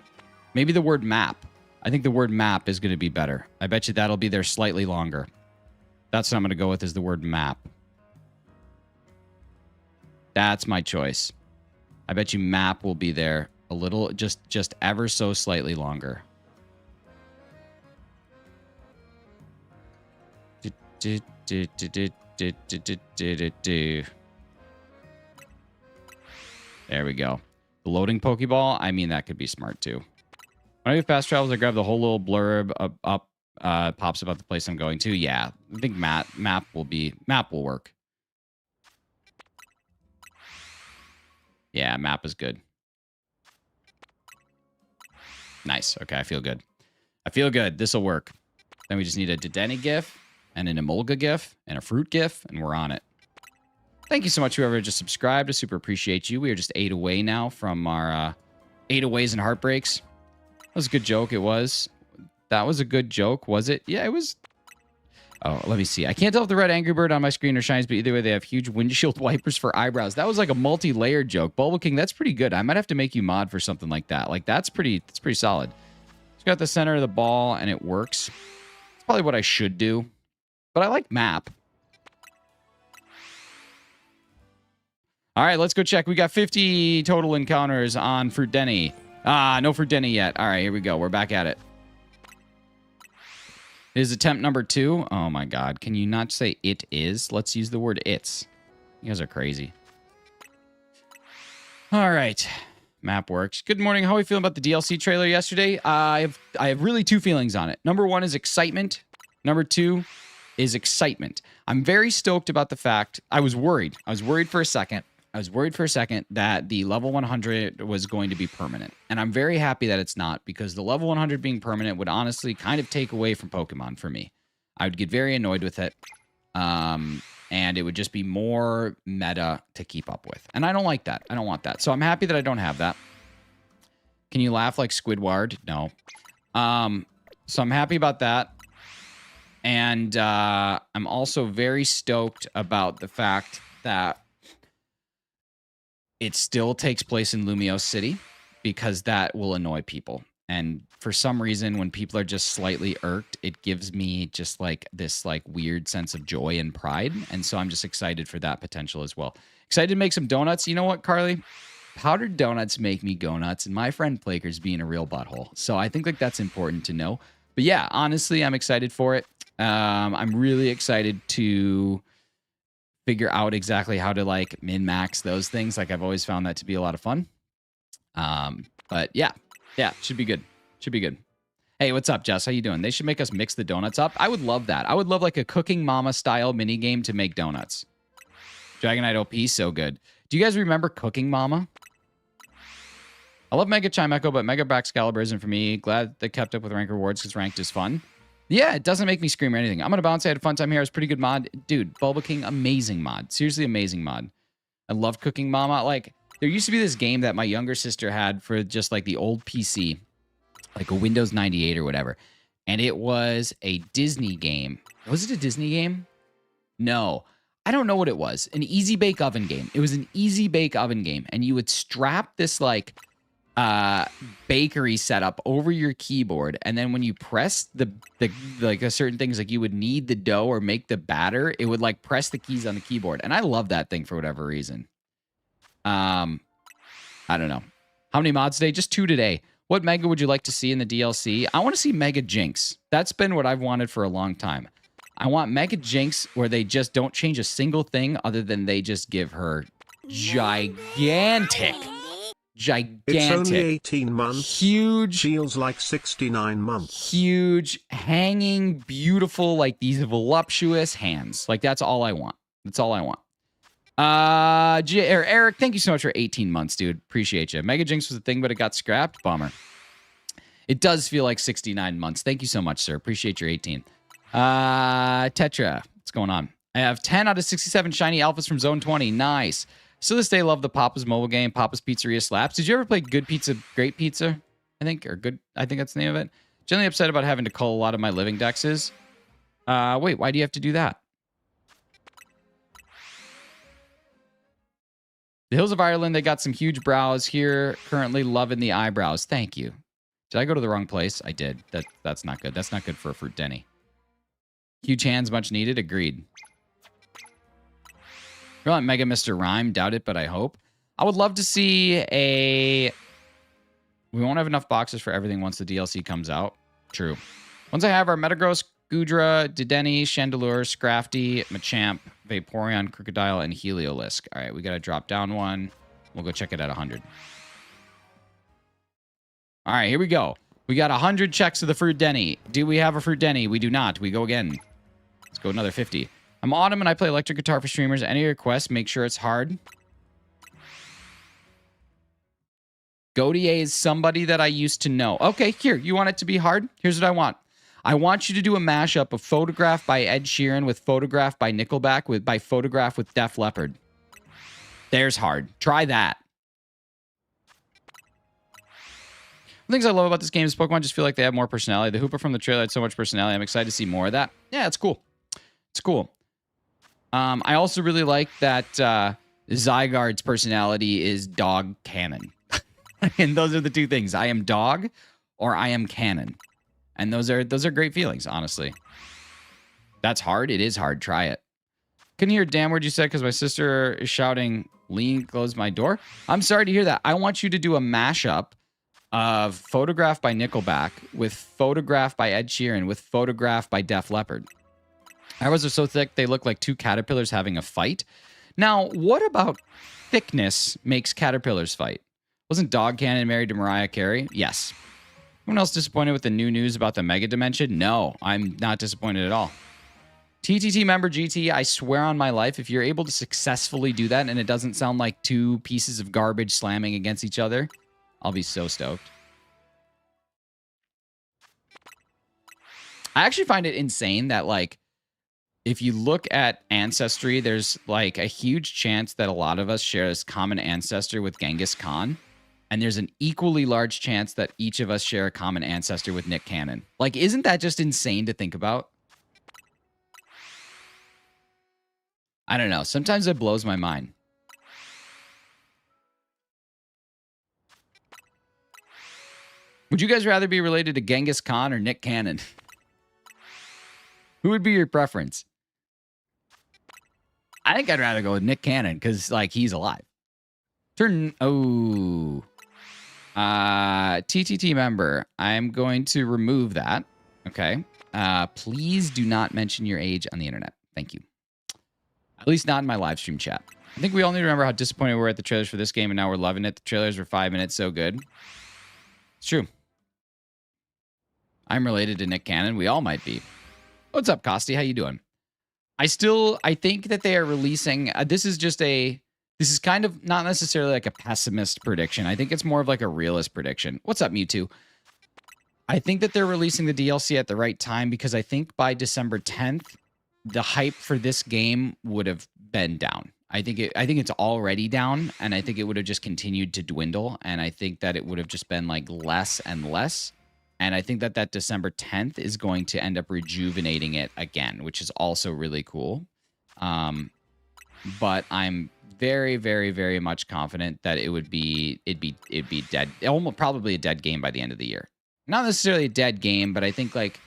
Maybe the word map. I think the word map is going to be better. I bet you that'll be there slightly longer. That's what I'm going to go with is the word map. That's my choice. I bet you map will be there a little, just ever so slightly longer. There we go. The loading Pokeball, I mean, that could be smart too. When I do fast travels, I grab the whole little blurb up pops about the place I'm going to. Yeah, I think map will work. Yeah, map is good. Nice. Okay, I feel good. I feel good. This will work. Then we just need a Dedenne GIF and an Emolga GIF and a Fruit GIF, and we're on it. Thank you so much, whoever just subscribed. I super appreciate you. We are just 8 away now from our 8 aways and heartbreaks. That was a good joke. It was. That was a good joke, was it? Yeah, it was. Oh, let me see. I can't tell if the red Angry Bird on my screen or shines, but either way, they have huge windshield wipers for eyebrows. That was like a multi-layered joke. Bulba King, that's pretty good. I might have to make you mod for something like that. Like, that's pretty solid. It's got the center of the ball, and it works. It's probably what I should do. But I like map. All right, let's go check. We got 50 total encounters on Fruit Denny. No Fruit Denny yet. All right, here we go. We're back at it. It is attempt number 2. Oh, my God. Can you not say it is? Let's use the word it's. You guys are crazy. All right. Map works. Good morning. How are we feeling about the DLC trailer yesterday? I have really 2 feelings on it. Number 1 is excitement. Number 2 is excitement. I'm very stoked about the fact... I was worried. I was worried for a second that the level 100 was going to be permanent. And I'm very happy that it's not, because the level 100 being permanent would honestly kind of take away from Pokemon for me. I would get very annoyed with it. And it would just be more meta to keep up with. And I don't like that. I don't want that. So I'm happy that I don't have that. Can you laugh like Squidward? No. So I'm happy about that. And I'm also very stoked about the fact that it still takes place in Lumiose City, because that will annoy people. And for some reason, when people are just slightly irked, it gives me just like this like weird sense of joy and pride. And so I'm just excited for that potential as well. Excited to make some donuts. You know what, Carly? Powdered donuts make me go nuts, and my friend Plaker's being a real butthole. So I think like that's important to know. But yeah, honestly, I'm excited for it. I'm really excited to figure out exactly how to like min-max those things. Like I've always found that to be a lot of fun. But yeah, should be good. Should be good. Hey, what's up, Jess? How you doing? They should make us mix the donuts up. I would love that. I would love like a Cooking Mama style mini game to make donuts. Dragonite OP, so good. Do you guys remember Cooking Mama? I love Mega Chimecho, but Mega Braxcalibur isn't for me. Glad they kept up with rank rewards because ranked is fun. Yeah, it doesn't make me scream or anything. I'm going to bounce. I had a fun time here. It was pretty good mod. Dude, Bulba King, amazing mod. Seriously, amazing mod. I love Cooking Mama. Like, there used to be this game that my younger sister had for just like the old PC, like a Windows 98 or whatever. And it was a Disney game. Was it a Disney game? No. I don't know what it was. An Easy Bake Oven game. It was an Easy Bake Oven game. And you would strap this like bakery setup over your keyboard, and then when you press the like a certain things, like you would knead the dough or make the batter, it would like press the keys on the keyboard. And I love that thing for whatever reason. I don't know. How many mods today? Just 2 today. What Mega would you like to see in the DLC? I want to see Mega Jinx. That's been what I've wanted for a long time. I want Mega Jinx where they just don't change a single thing other than they just give her gigantic. It's only 18 months. Huge. Feels like 69 months. Huge, hanging, beautiful, like these voluptuous hands. Like, that's all I want. That's all I want. Eric, thank you so much for 18 months, dude. Appreciate you. Mega Jinx was a thing, but it got scrapped. Bummer. It does feel like 69 months. Thank you so much, sir. Appreciate your 18. Tetra, what's going on? I have 10 out of 67 shiny alphas from Zone 20. Nice. So this day, love the Papa's mobile game, Papa's Pizzeria Slaps. Did you ever play Good Pizza, Great Pizza? I think that's the name of it. Generally upset about having to cull a lot of my living dexes. Wait, why do you have to do that? The Hills of Ireland, they got some huge brows here. Currently loving the eyebrows. Thank you. Did I go to the wrong place? I did. That's not good. That's not good for a fruit denny. Huge hands, much needed. Agreed. We want Mega Mr. Rhyme. Doubt it, but I hope. I would love to see a... We won't have enough boxes for everything once the DLC comes out. True. Once I have our Metagross, Goodra, Dedenne, Chandelure, Scrafty, Machamp, Vaporeon, Crocodile, and Heliolisk. All right, we got to drop down one. We'll go check it at 100. All right, here we go. We got 100 checks of the Fruit Denny. Do we have a Fruit Denny? We do not. We go again. Let's go another 50. I'm Autumn and I play electric guitar for streamers. Any requests, make sure it's hard. Godier is somebody that I used to know. Okay, here. You want it to be hard? Here's what I want. I want you to do a mashup of Photograph by Ed Sheeran with Photograph by Nickelback by Photograph with Def Leppard. There's hard. Try that. The things I love about this game is Pokemon just feel like they have more personality. The Hooper from the trailer had so much personality. I'm excited to see more of that. Yeah, it's cool. It's cool. I also really like that Zygarde's personality is dog cannon. And those are the two things. I am dog or I am cannon. And those are great feelings, honestly. That's hard. It is hard. Try it. Couldn't hear a damn word you said because my sister is shouting, "Lean, close my door." I'm sorry to hear that. I want you to do a mashup of Photograph by Nickelback with Photograph by Ed Sheeran with Photograph by Def Leppard. Arrows are so thick they look like two caterpillars having a fight. Now, what about thickness makes caterpillars fight? Wasn't Dog Cannon married to Mariah Carey? Yes. Anyone else disappointed with the new news about the Mega Dimension? No, I'm not disappointed at all. TTT member GT, I swear on my life, if you're able to successfully do that and it doesn't sound like two pieces of garbage slamming against each other, I'll be so stoked. I actually find it insane that, like, if you look at ancestry, there's like a huge chance that a lot of us share this common ancestor with Genghis Khan. And there's an equally large chance that each of us share a common ancestor with Nick Cannon. Like, isn't that just insane to think about? I don't know. Sometimes it blows my mind. Would you guys rather be related to Genghis Khan or Nick Cannon? Who would be your preference? I think I'd rather go with Nick Cannon because, like, he's alive. TTT member, I'm going to remove that. Okay. Please do not mention your age on the internet. Thank you. At least not in my live stream chat. I think we all need to remember how disappointed we were at the trailers for this game, and now we're loving it. The trailers were 5 minutes so good. It's true. I'm related to Nick Cannon. We all might be. What's up, Costi? How you doing? I think that they are releasing, this is kind of not necessarily like a pessimist prediction. I think it's more of like a realist prediction. What's up, Mewtwo? I think that they're releasing the DLC at the right time because I think by December 10th, the hype for this game would have been down. I think it's already down, and I think it would have just continued to dwindle, and I think that it would have just been like less and less. And I think that that December 10th is going to end up rejuvenating it again, which is also really cool. But I'm very, very, very much confident that it'd be dead. Almost probably a dead game by the end of the year. Not necessarily a dead game, but I think like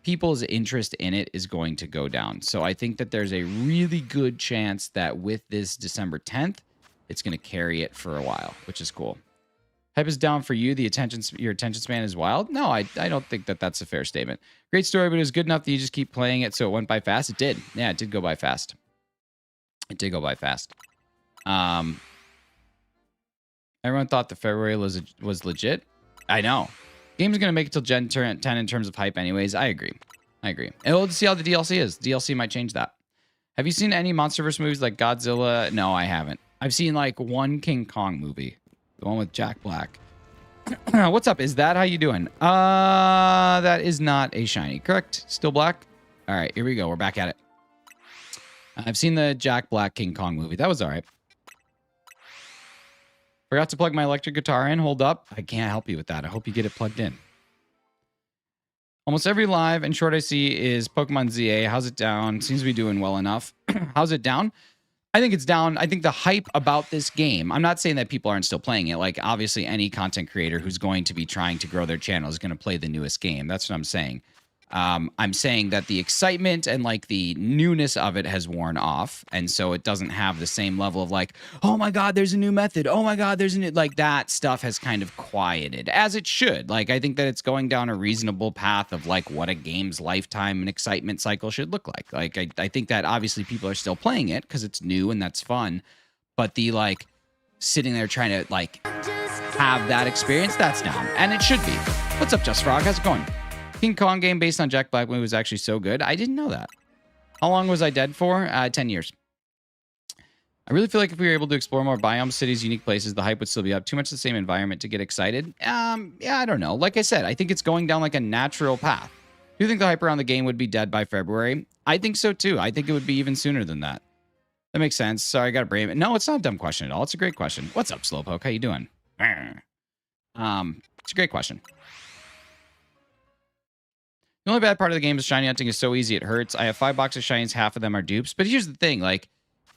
people's interest in it is going to go down. So I think that there's a really good chance that with this December 10th, it's going to carry it for a while, which is cool. Hype is down for you. Your attention span is wild. No, I don't think that that's a fair statement. Great story, but it was good enough that you just keep playing it, so it went by fast. It did. Yeah, it did go by fast. It did go by fast. Everyone thought that February was legit. I know. Game's gonna make it till Gen 10 in terms of hype, anyways. I agree. And we'll see how the DLC is. DLC might change that. Have you seen any MonsterVerse movies like Godzilla? No, I haven't. I've seen like one King Kong movie. The one with Jack Black. What's up? Is that how you doing? That is not a shiny. Correct. Still black? All right, here we go. We're back at it. I've seen the Jack Black King Kong movie. That was all right. Forgot to plug my electric guitar in. Hold up. I can't help you with that. I hope you get it plugged in. Almost every live and short I see is Pokemon ZA. How's it down? Seems to be doing well enough. How's it down? I think it's down. I think the hype about this game, I'm not saying that people aren't still playing it. Like, obviously, any content creator who's going to be trying to grow their channel is going to play the newest game. That's what I'm saying. I'm saying that the excitement and, like, the newness of it has worn off. And so it doesn't have the same level of, like, oh, my God, there's a new method. Oh, my God, there's a new... Like, that stuff has kind of quieted, as it should. Like, I think that it's going down a reasonable path of, like, what a game's lifetime and excitement cycle should look like. Like, I think that, obviously, people are still playing it because it's new and that's fun. But the, like, sitting there trying to, like, have that experience, that's down. And it should be. What's up, Just Frog? How's it going? King Kong game based on Jack Black movie was actually so good. I didn't know that. How long was I dead for? 10 years. I really feel like if we were able to explore more biomes, cities, unique places, the hype would still be up. Too much the same environment to get excited. Yeah, I don't know. Like I said, I think it's going down like a natural path. Do you think the hype around the game would be dead by February? I think so too. I think it would be even sooner than that. That makes sense. Sorry, I got to bring it. No, it's not a dumb question at all. It's a great question. What's up, Slowpoke? How you doing? It's a great question. The only bad part of the game is shiny hunting is so easy it hurts. I have 5 boxes of shinies, half of them are dupes. But here's the thing, like,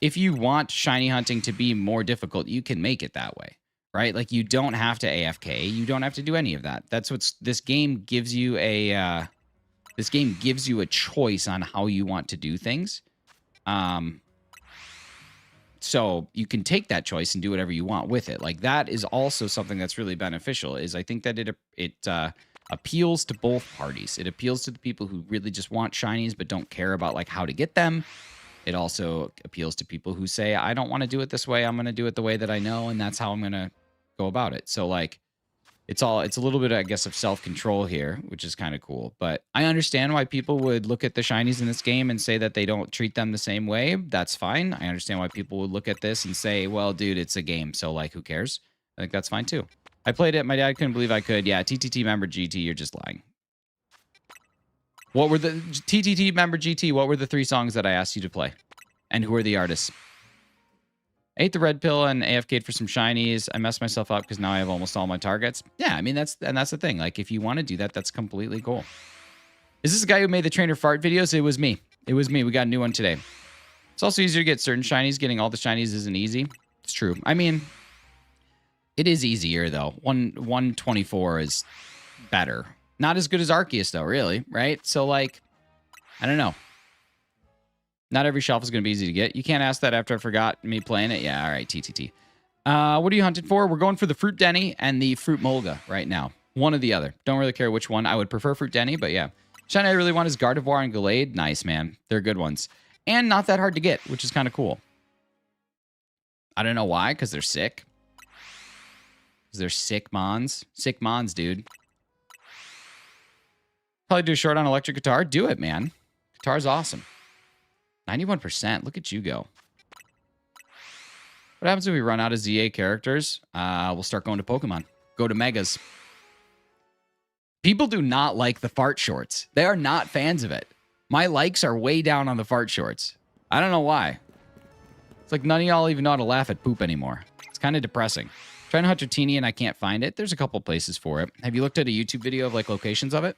if you want shiny hunting to be more difficult, you can make it that way, right? Like, you don't have to AFK. You don't have to do any of that. That's what's... This game gives you a... this game gives you a choice on how you want to do things. So you can take that choice and do whatever you want with it. Like, that is also something that's really beneficial, is I think that it appeals to both parties. It appeals to the people who really just want shinies but don't care about, like, how to get them. It also appeals to people who say, I don't want to do it this way. I'm going to do it the way that I know, and that's how I'm going to go about it. So, like, it's a little bit, I guess, of self-control here, which is kind of cool. But I understand why people would look at the shinies in this game and say that they don't treat them the same way. That's fine. I understand why people would look at this and say, well, dude, it's a game, so, like, who cares? I think that's fine, too. I played it. My dad couldn't believe I could. Yeah, TTT member GT, you're just lying. What were the... TTT member GT, what were the 3 songs that I asked you to play? And who are the artists? I ate the red pill and AFK'd for some shinies. I messed myself up because now I have almost all my targets. Yeah, I mean, that's the thing. Like, if you want to do that, that's completely cool. Is this the guy who made the trainer fart videos? It was me. It was me. We got a new one today. It's also easier to get certain shinies. Getting all the shinies isn't easy. It's true. I mean... It is easier, though. 124 is better. Not as good as Arceus, though, really, right? So, like, I don't know. Not every shelf is going to be easy to get. You can't ask that after I forgot me playing it. Yeah, all right, TTT. What are you hunting for? We're going for the Fruit Denny and the Fruit Molga right now. One or the other. Don't really care which one. I would prefer Fruit Denny, but yeah. Shiny I really want is Gardevoir and Gallade. Nice, man. They're good ones. And not that hard to get, which is kind of cool. I don't know why, because they're sick. Because they're sick mons. Sick mons, dude. Probably do a short on electric guitar. Do it, man. Guitar's awesome. 91%. Look at you go. What happens when we run out of ZA characters? We'll start going to Pokemon. Go to Megas. People do not like the fart shorts. They are not fans of it. My likes are way down on the fart shorts. I don't know why. It's like none of y'all even know how to laugh at poop anymore. It's kind of depressing. Trying to hunt Dratini and I can't find it. There's a couple places for it. Have you looked at a YouTube video of like locations of it?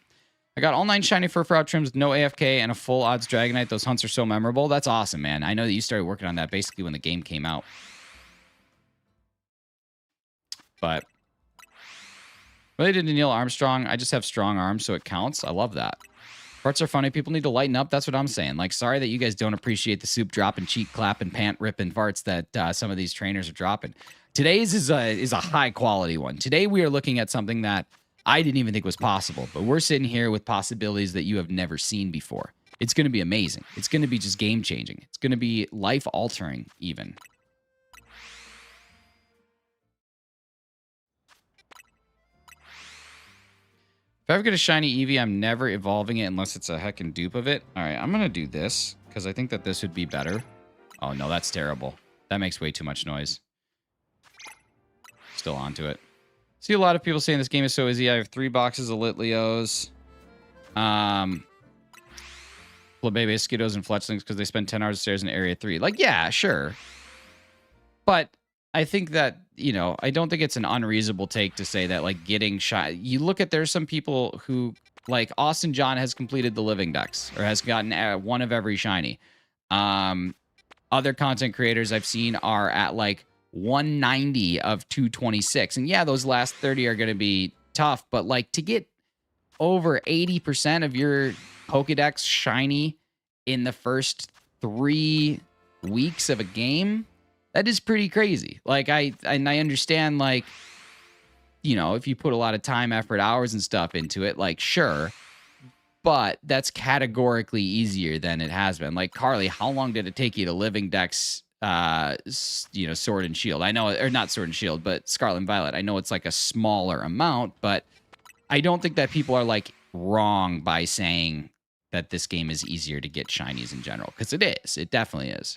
I got all 9 shiny fur trims with no AFK and a full odds Dragonite. Those hunts are so memorable. That's awesome, man. I know that you started working on that basically when the game came out. But related to Neil Armstrong, I just have strong arms, so it counts. I love that. Farts are funny. People need to lighten up. That's what I'm saying. Like, sorry that you guys don't appreciate the soup dropping, cheek clapping, pant ripping farts that some of these trainers are dropping. Today's is a high quality one. Today we are looking at something that I didn't even think was possible, but we're sitting here with possibilities that you have never seen before. It's going to be amazing. It's going to be just game changing. It's going to be life altering even. If I ever get a shiny Eevee, I'm never evolving it unless it's a heckin' dupe of it. All right, I'm going to do this because I think that this would be better. Oh, no, that's terrible. That makes way too much noise. Still onto it. See a lot of people saying this game is so easy. I have 3 boxes of Litleos. Baby Mosquitoes and Fletchlings because they spend 10 hours upstairs in Area 3. Like, yeah, sure. But I think that, you know, I don't think it's an unreasonable take to say that, like, getting shot. You look at, there's some people who, like, Austin John has completed the living dex or has gotten one of every shiny. Other content creators I've seen are at, like, 190 of 226. And yeah, those last 30 are going to be tough, but, like, to get over 80% of your Pokedex shiny in the first 3 weeks of a game, that is pretty crazy. Like, I understand, like, you know, if you put a lot of time, effort, hours and stuff into it, like, sure. But that's categorically easier than it has been. Like, Carly, how long did it take you to living dex, you know, Sword and Shield? I know, or not Sword and Shield, but Scarlet and Violet. I know it's like a smaller amount, but I don't think that people are, like, wrong by saying that this game is easier to get shinies in general, because it is. It definitely is.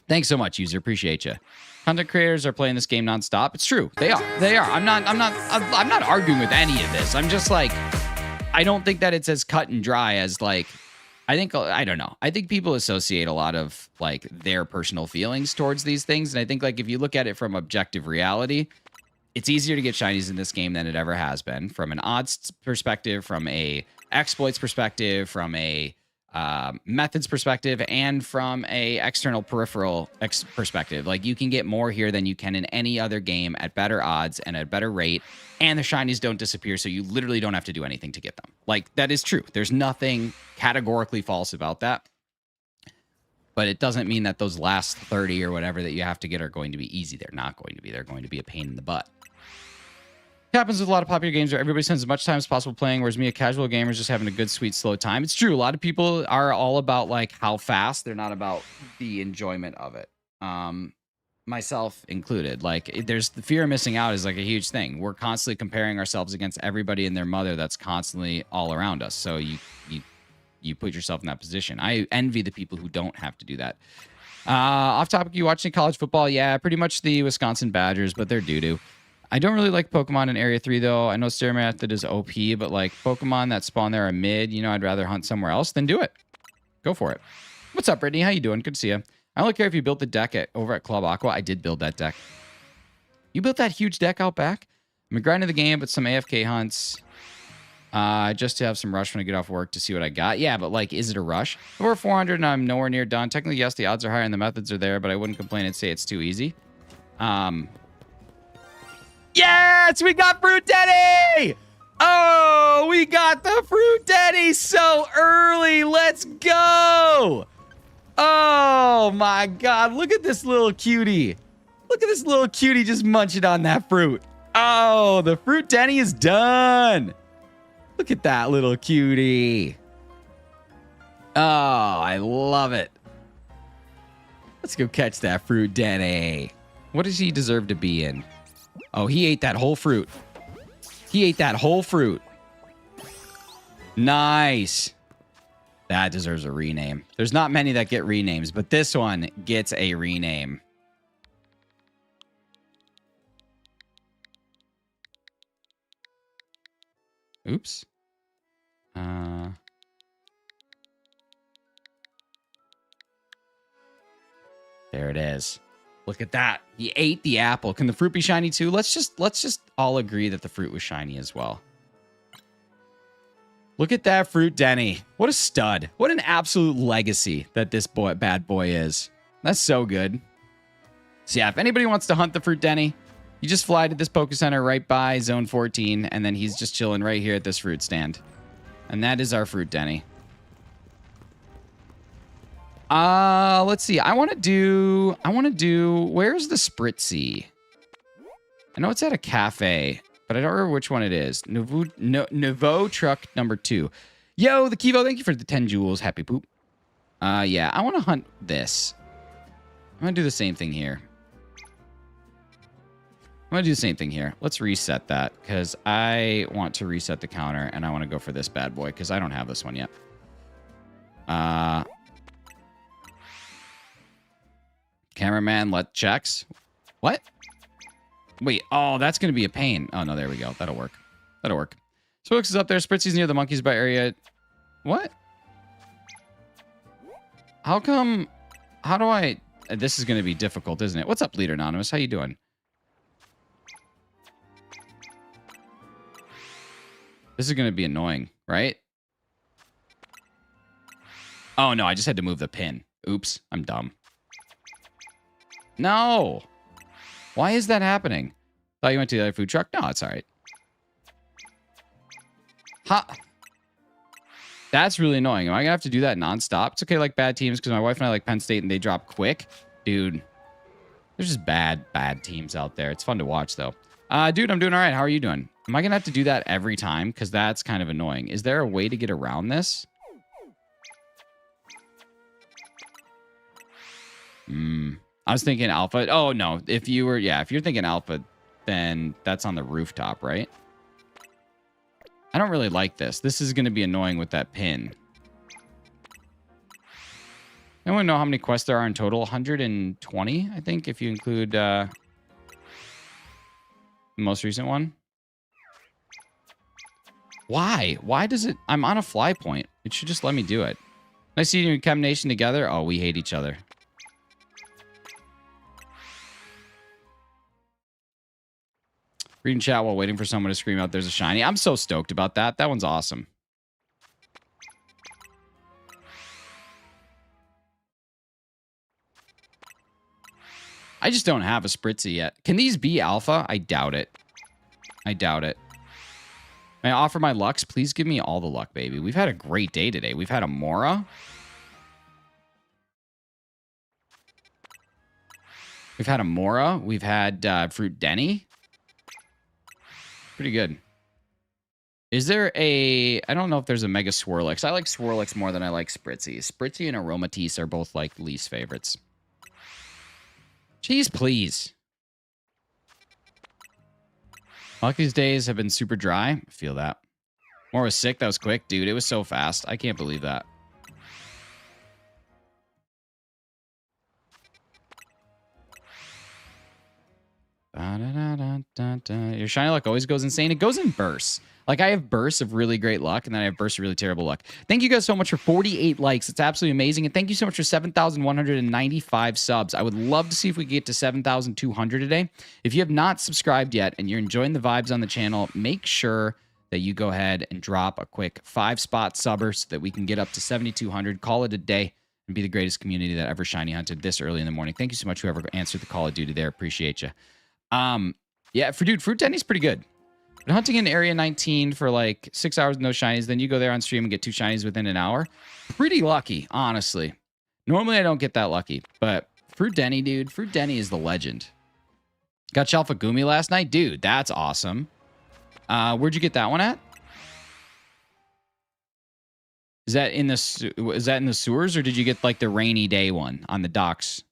Thanks so much, user. Appreciate you. Content creators are playing this game nonstop. It's true. They are. They are. I'm not arguing with any of this. I'm just like, I don't think that it's as cut and dry as, like, I don't know. I think people associate a lot of, like, their personal feelings towards these things. And I think, like, if you look at it from objective reality, it's easier to get shinies in this game than it ever has been, from an odds perspective, from a exploits perspective, from a methods perspective, and from a external peripheral perspective. Like, you can get more here than you can in any other game at better odds and at a better rate, and the shinies don't disappear, so you literally don't have to do anything to get them. Like, that is true. There's nothing categorically false about that. But it doesn't mean that those last 30 or whatever that you have to get are going to be easy. They're not going to be. They're going to be a pain in the butt. It happens with a lot of popular games where everybody spends as much time as possible playing, whereas me, a casual gamer, is just having a good, sweet, slow time. It's true. A lot of people are all about, like, how fast. They're not about the enjoyment of it. Myself included. Like, there's the fear of missing out is, like, a huge thing. We're constantly comparing ourselves against everybody and their mother that's constantly all around us. So you put yourself in that position. I envy the people who don't have to do that. Off topic, you watching college football? Yeah, pretty much the Wisconsin Badgers, but they're doo-doo. I don't really like Pokemon in Area 3, though. I know Stair Method is OP, but, like, Pokemon that spawn there are mid. You know, I'd rather hunt somewhere else than do it. Go for it. What's up, Brittany? How you doing? Good to see you. I don't care if you built the deck over at Club Aqua. I did build that deck. You built that huge deck out back? I'm grinding the game, but some AFK hunts. Just to have some rush when I get off work to see what I got. Yeah, but, like, is it a rush? Over 400 and I'm nowhere near done. Technically, yes, the odds are higher and the methods are there, but I wouldn't complain and say it's too easy. Yes, we got Fruit Daddy! Oh, we got the Fruit Daddy so early. Let's go! Oh, my God. Look at this little cutie. Look at this little cutie just munching on that fruit. Oh, the Fruit Daddy is done. Look at that little cutie. Oh, I love it. Let's go catch that Fruit Daddy. What does he deserve to be in? Oh, he ate that whole fruit. He ate that whole fruit. Nice. That deserves a rename. There's not many that get renames, but this one gets a rename. Oops. There it is. Look at that. He ate the apple. Can the fruit be shiny too? Let's just all agree that the fruit was shiny as well. Look at that fruit Denny. What a stud. What an absolute legacy that this bad boy is. That's so good. So yeah, if anybody wants to hunt the fruit Denny, you just fly to this Poke Center right by Zone 14, and then he's just chilling right here at this fruit stand. And that is our fruit Denny. Let's see. I want to do, where's the Spritzy? I know it's at a cafe, but I don't remember which one it is. Nouveau truck number 2. Yo, the Kivo, thank you for the 10 jewels. Happy poop. Yeah, I want to hunt this. I'm going to do the same thing here. Let's reset that because I want to reset the counter and I want to go for this bad boy because I don't have this one yet. Cameraman, let checks. What? Wait, oh, that's going to be a pain. Oh, no, there we go. That'll work. Spooks is up there. Spritzy's near the Monkeys Bite area. What? How do I... This is going to be difficult, isn't it? What's up, Leader Anonymous? How you doing? This is going to be annoying, right? Oh, no, I just had to move the pin. Oops, I'm dumb. No! Why is that happening? Thought you went to the other food truck? No, it's all right. Ha! That's really annoying. Am I going to have to do that nonstop? It's okay, like bad teams, because my wife and I like Penn State and they drop quick. Dude, there's just bad teams out there. It's fun to watch, though. Dude, I'm doing all right. How are you doing? Am I going to have to do that every time? Because that's kind of annoying. Is there a way to get around this? I was thinking alpha. Oh, no. If you're thinking alpha, then that's on the rooftop, right? I don't really like this. This is going to be annoying with that pin. Anyone know how many quests there are in total? 120, I think, if you include the most recent one. Why? Why does it... I'm on a fly point. It should just let me do it. Nice seeing you in Chem Nation together. Oh, we hate each other. Reading chat while waiting for someone to scream out there's a shiny. I'm so stoked about that. That one's awesome. I just don't have a Spritzy yet. Can these be alpha? I doubt it. May I offer my lucks? Please give me all the luck, baby. We've had a great day today. We've had a Mora. We've had Fruit Denny. Pretty good. Is there a... I don't know if there's a Mega Swirlix. I like Swirlix more than I like Spritzy. Spritzy and Aromatisse are both like least favorites. Jeez, please. Lucky's days have been super dry. I feel that. More was sick. That was quick. Dude, it was so fast. I can't believe that. Your shiny luck always goes insane. It goes in bursts. Like, I have bursts of really great luck, and then I have bursts of really terrible luck. Thank you guys so much for 48 likes. It's absolutely amazing. And thank you so much for 7,195 subs. I would love to see if we get to 7,200 today. If you have not subscribed yet and you're enjoying the vibes on the channel, make sure that you go ahead and drop a quick 5-spot subber so that we can get up to 7,200, call it a day, and be the greatest community that ever shiny hunted this early in the morning. Thank you so much, whoever answered the call of duty there. Appreciate you. Yeah, Fruit Denny's pretty good. Been hunting in Area 19 for like 6 hours, no shinies. Then you go there on stream and get 2 shinies within an hour. Pretty lucky, honestly. Normally, I don't get that lucky. But Fruit Denny, dude. Fruit Denny is the legend. Got Shalfagumi last night? Dude, that's awesome. Where'd you get that one at? Is that in the sewers, or did you get like the rainy day one on the docks?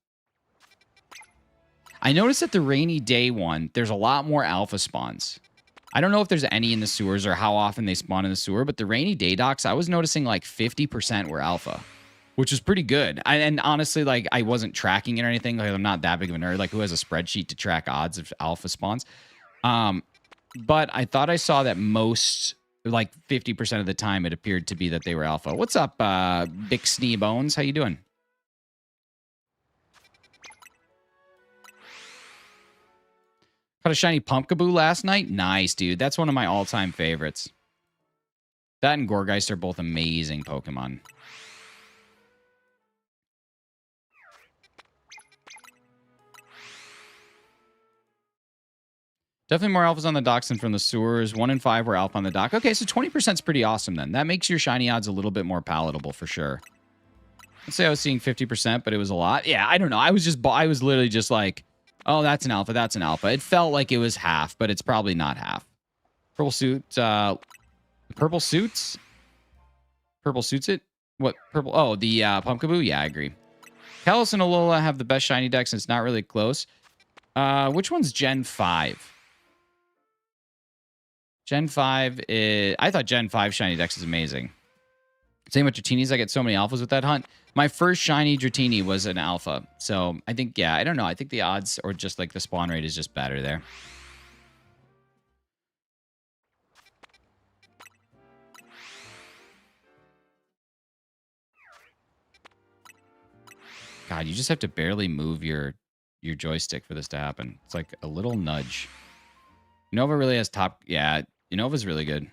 I noticed that the rainy day one, there's a lot more alpha spawns. I don't know if there's any in the sewers or how often they spawn in the sewer, but the rainy day docks, I was noticing like 50% were alpha, which is pretty good. And honestly, like I wasn't tracking it or anything. Like I'm not that big of a nerd. Like who has a spreadsheet to track odds of alpha spawns? But I thought I saw that most, like 50% of the time, it appeared to be that they were alpha. What's up, Big Snee Bones? How you doing? Caught a shiny Pumpkaboo last night. Nice, dude. That's one of my all-time favorites. That and Gorgeist are both amazing Pokemon. Definitely more alphas on the docks than from the sewers. 1 in 5 were alpha on the dock. Okay, so 20% is pretty awesome then. That makes your shiny odds a little bit more palatable for sure. Let's say I was seeing 50%, but it was a lot. Yeah, I don't know. I was literally just like, oh, that's an alpha. That's an alpha. It felt like it was half, but it's probably not half. Purple suit. Purple suits? Purple suits it? What? Purple? Oh, the Pumpkaboo? Yeah, I agree. Kalos and Alola have the best shiny decks, and it's not really close. Which one's Gen 5? Gen 5 is... I thought Gen 5 shiny decks is amazing. Same with Dratinis. I get so many alphas with that hunt. My first shiny Dratini was an alpha. So I think, yeah, I don't know. I think the odds or just like the spawn rate is just better there. God, you just have to barely move your joystick for this to happen. It's like a little nudge. Unova really has top... Yeah, Unova's really good.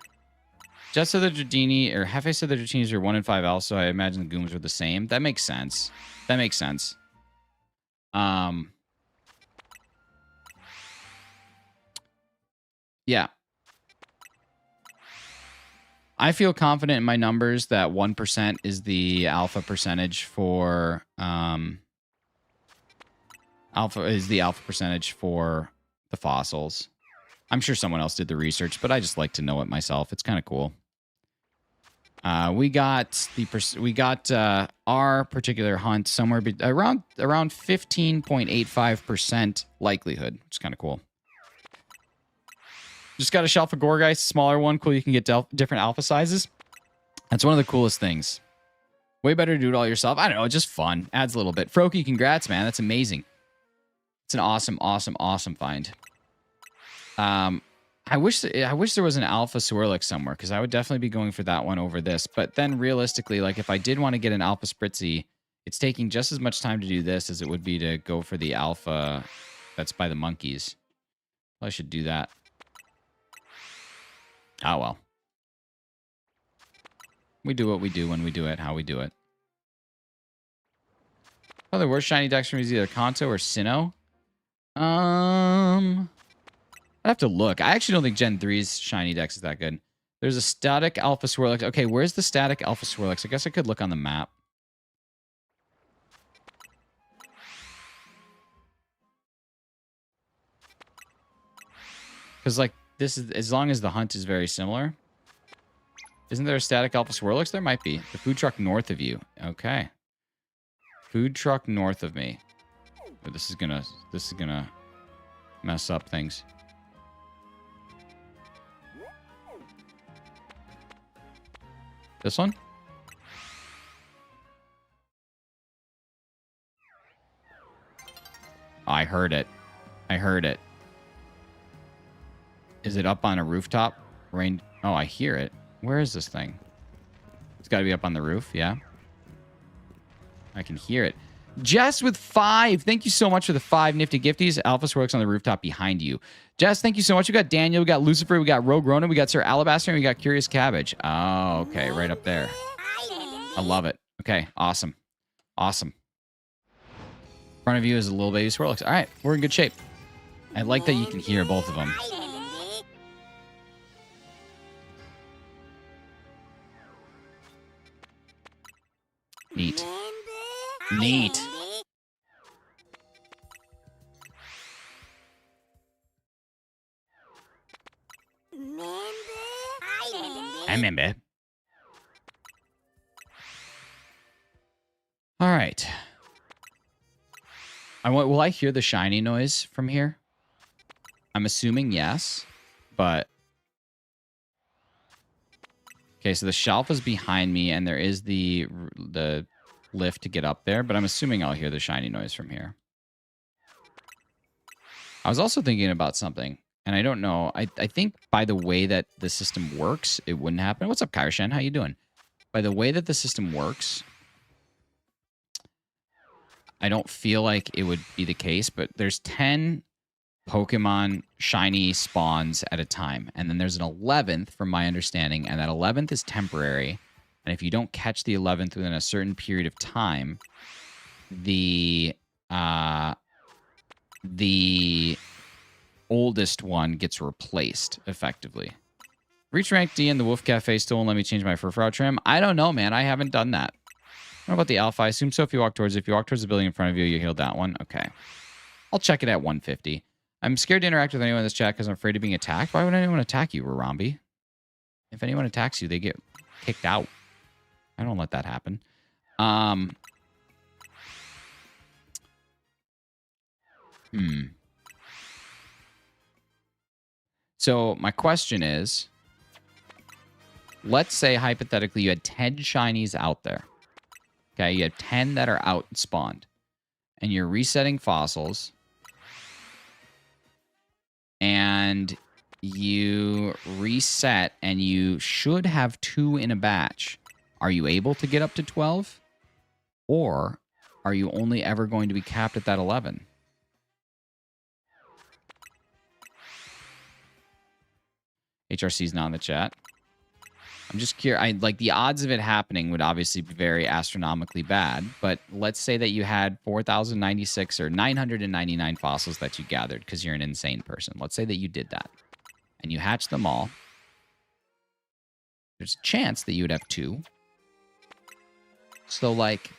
Just so the Dratini, or Hefe said the Dratinis are 1 in 5 also. I imagine the Gooms are the same. That makes sense. That makes sense. Yeah. I feel confident in my numbers that 1% is the alpha percentage for... alpha is the alpha percentage for the fossils. I'm sure someone else did the research, but I just like to know it myself. It's kind of cool. We got our particular hunt somewhere around 15.85% likelihood, which is kind of cool. Just got a shelf of Gorgeist, smaller one. Cool, you can get different alpha sizes. That's one of the coolest things. Way better to do it all yourself. I don't know, just fun. Adds a little bit. Froakie, congrats, man. That's amazing. It's an awesome, awesome, awesome find. I wish there was an alpha Swirlix somewhere, because I would definitely be going for that one over this. But then realistically, like if I did want to get an alpha Spritzy, it's taking just as much time to do this as it would be to go for the alpha that's by the monkeys. Well, I should do that. Oh, well. We do what we do when we do it, how we do it. Oh, the worst shiny decks from is either Kanto or Sinnoh. I'd have to look. I actually don't think Gen 3's shiny dex is that good. There's a static alpha Swirlix. Okay, where's the static alpha Swirlix? I guess I could look on the map. Because, like, this is, as long as the hunt is very similar. Isn't there a static alpha Swirlix? There might be. The food truck north of you. Okay. Food truck north of me. Oh, this is gonna mess up things. This one? I heard it. I heard it. Is it up on a rooftop? Rain. Oh, I hear it. Where is this thing? It's got to be up on the roof. Yeah. I can hear it. Jess with 5. Thank you so much for the 5 nifty gifties. Alphas works on the rooftop behind you. Jess, thank you so much. We got Daniel, we got Lucifer, we got Rogue Ronan, we got Sir Alabaster, and we got Curious Cabbage. Oh, okay. Right up there. I love it. Okay. Awesome. Awesome. In front of you is a little baby Swirlix. All right. We're in good shape. I like that you can hear both of them. Neat. Neat. I remember. All right. Will I hear the shiny noise from here? I'm assuming yes, but Okay, so the shelf is behind me, and there is the lift to get up there, but I'm assuming I'll hear the shiny noise from here. I was also thinking about something, and I don't know. I think by the way that the system works, it wouldn't happen. What's up, Kyrshan? How you doing? By the way that the system works, I don't feel like it would be the case, but there's 10 Pokemon shiny spawns at a time. And then there's an 11th, from my understanding, and that 11th is temporary. And if you don't catch the 11th within a certain period of time, the oldest one gets replaced, effectively. Reach rank D in the Wolf Cafe still won't let me change my fur trim. I don't know, man. I haven't done that. What about the Alpha? I assume so if you walk towards it. If you walk towards the building in front of you, you heal that one. Okay. I'll check it at 150. I'm scared to interact with anyone in this chat because I'm afraid of being attacked. Why would anyone attack you, Rarambi? If anyone attacks you, they get kicked out. I don't let that happen. So my question is, let's say hypothetically you had 10 shinies out there. Okay, you have 10 that are out and spawned. And you're resetting fossils. And you reset and you should have 2 in a batch. Are you able to get up to 12? Or are you only ever going to be capped at that 11? HRC's not in the chat. I'm just curious. Like, the odds of it happening would obviously be very astronomically bad. But let's say that you had 4,096 or 999 fossils that you gathered because you're an insane person. Let's say that you did that. And you hatched them all. There's a chance that you would have 2. So, like,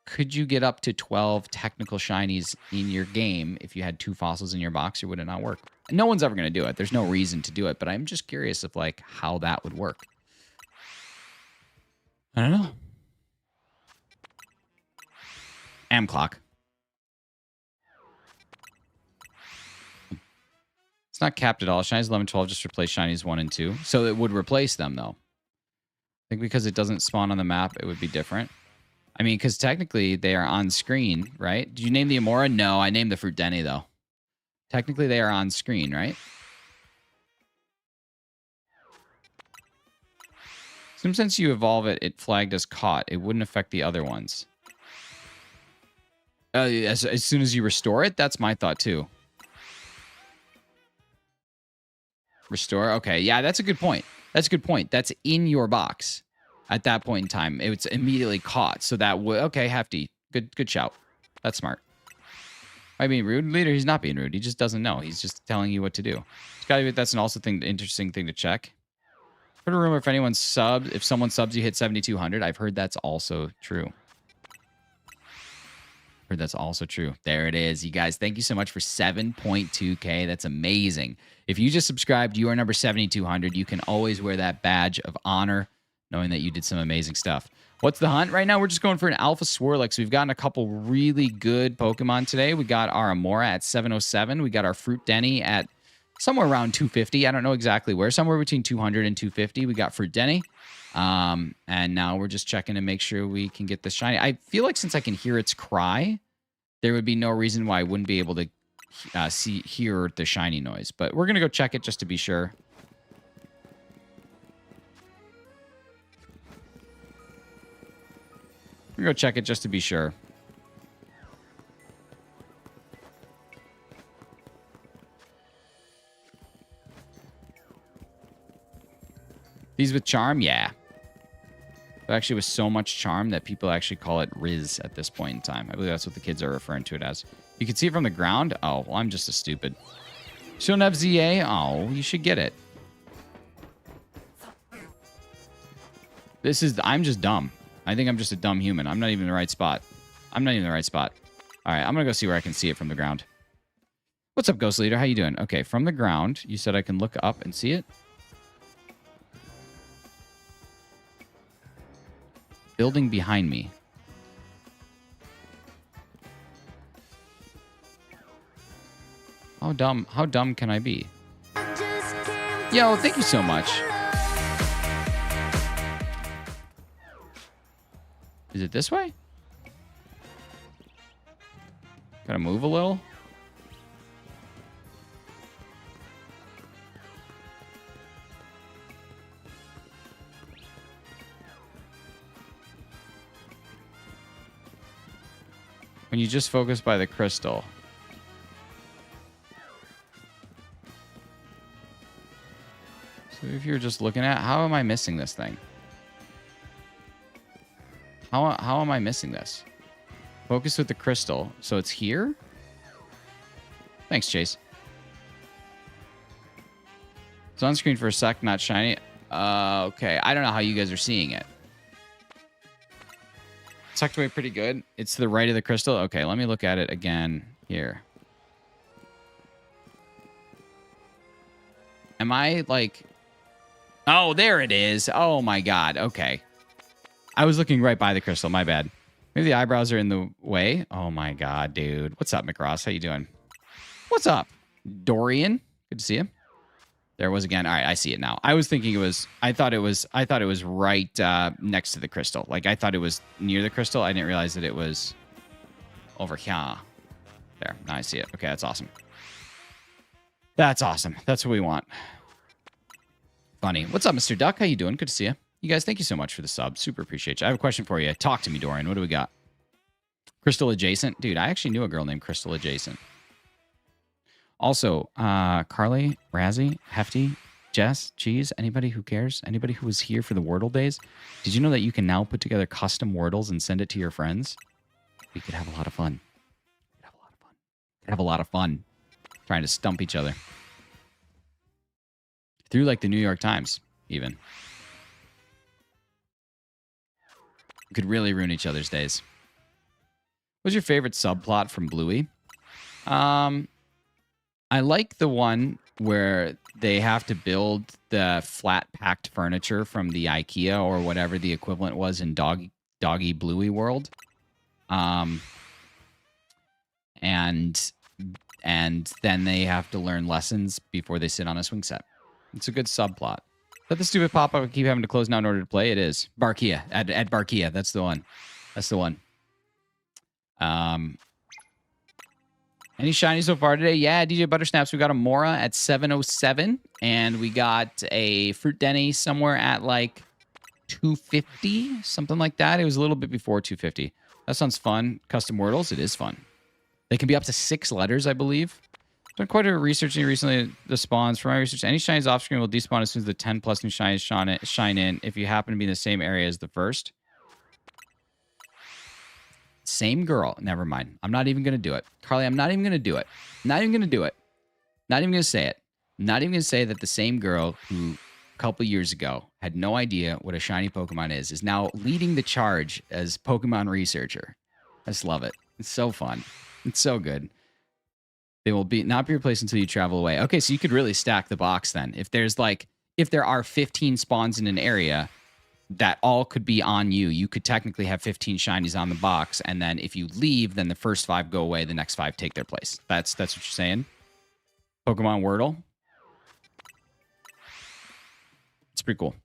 could you get up to 12 technical shinies in your game if you had 2 fossils in your box, or would it not work? No one's ever going to do it. There's no reason to do it, but I'm just curious of, like, how that would work. I don't know. Clock. It's not capped at all. Shinies 11, 12 just replace Shinies 1 and 2. So it would replace them, though. I think because it doesn't spawn on the map, it would be different. I mean, because technically they are on screen, right? Did you name the Amora? No, I named the Fruit Denny, though. Technically, they are on screen, right? Since you evolve it, it flagged as caught. It wouldn't affect the other ones. As soon as you restore it? That's my thought, too. Restore? Okay, yeah, that's a good point. That's a good point. That's in your box at that point in time. It's immediately caught. So that would... Okay, Hefty. Good shout. That's smart. Am I being rude? Leader, he's not being rude. He just doesn't know. He's just telling you what to do. That's an interesting thing to check. Heard a rumor if someone subs, you hit 7,200. I've heard that's also true. There it is. You guys, thank you so much for 7.2K. That's amazing. If you just subscribed, you are number 7,200. You can always wear that badge of honor, knowing that you did some amazing stuff. What's the hunt? Right now, we're just going for an Alpha Swirlix. We've gotten a couple really good Pokemon today. We got our Amora at 707. We got our Fruit Denny at somewhere around 250. I don't know exactly where. Somewhere between 200 and 250. We got Fruit Denny. And now we're just checking to make sure we can get the shiny. I feel like since I can hear its cry, there would be no reason why I wouldn't be able to hear the shiny noise. But we're going to go check it just to be sure. We're going to go check it just to be sure. These with charm? Yeah. But actually with so much charm that people actually call it Riz at this point in time. I believe that's what the kids are referring to it as. You can see it from the ground? Oh, well, I'm just a stupid. Shouldn't have ZA? Oh, you should get it. I'm just dumb. I think I'm just a dumb human. I'm not even in the right spot. All right, I'm going to go see where I can see it from the ground. What's up, Ghost Leader? How you doing? Okay, from the ground, you said I can look up and see it? Building behind me. How dumb can I be? Yo, thank you so much. Is it this way? Gotta move a little. When you just focus by the crystal. So if you're just looking at, how am I missing this thing? How am I missing this? Focus with the crystal. So it's here? Thanks, Chase. It's on screen for a sec, not shiny. Okay. I don't know how you guys are seeing it. Tucked away pretty good. It's to the right of the crystal. Okay, let me look at it again here. Am I like... Oh, there it is. Oh my god. Okay. I was looking right by the crystal. My bad. Maybe the eyebrows are in the way. Oh my god, dude. What's up, McRoss? How you doing? What's up? Dorian? Good to see you. There it was again. All right, I see it now. I was thinking it was... I thought it was right next to the crystal. Like, I thought it was near the crystal. I didn't realize that it was over here. There. Now I see it. Okay, that's awesome. That's awesome. That's what we want. Funny. What's up, Mr. Duck? How you doing? Good to see you. You guys, thank you so much for the sub. Super appreciate you. I have a question for you. Talk to me, Dorian. What do we got? Crystal Adjacent? Dude, I actually knew a girl named Crystal Adjacent. Also, Carly, Razzie, Hefty, Jess, Cheese, anybody who cares? Anybody who was here for the Wordle days? Did you know that you can now put together custom Wordles and send it to your friends? We could have a lot of fun. Have a lot of fun trying to stump each other. Through like the New York Times, even. We could really ruin each other's days. What's your favorite subplot from Bluey? I like the one where they have to build the flat-packed furniture from the IKEA or whatever the equivalent was in Doggy Bluey world. And then they have to learn lessons before they sit on a swing set. It's a good subplot. Is that the stupid pop-up I keep having to close now in order to play? It is. Barkia. At Barkia. That's the one. That's the one. Any shiny so far today? Yeah, DJ Buttersnaps. We got a Mora at 707. And we got a Fruit Denny somewhere at like 250. Something like that. It was a little bit before 250. That sounds fun. Custom Wordles. It is fun. They can be up to 6 letters, I believe. Done quite a bit of researching recently. The spawns, from my research, any shinies off screen will despawn as soon as the 10 plus new shinies shine in if you happen to be in the same area as the first. Same girl. Never mind. I'm not even going to do it. Carly, I'm not even going to do it. Not even going to do it. Not even going to say it. Not even going to say that the same girl who a couple years ago had no idea what a shiny Pokemon is now leading the charge as Pokemon researcher. I just love it. It's so fun. It's so good. They will not be replaced until you travel away. Okay, so you could really stack the box then. If there are 15 spawns in an area, that all could be on you. You could technically have 15 shinies on the box, and then if you leave, then the first 5 go away, the next 5 take their place. That's what you're saying? Pokemon Wordle? It's pretty cool.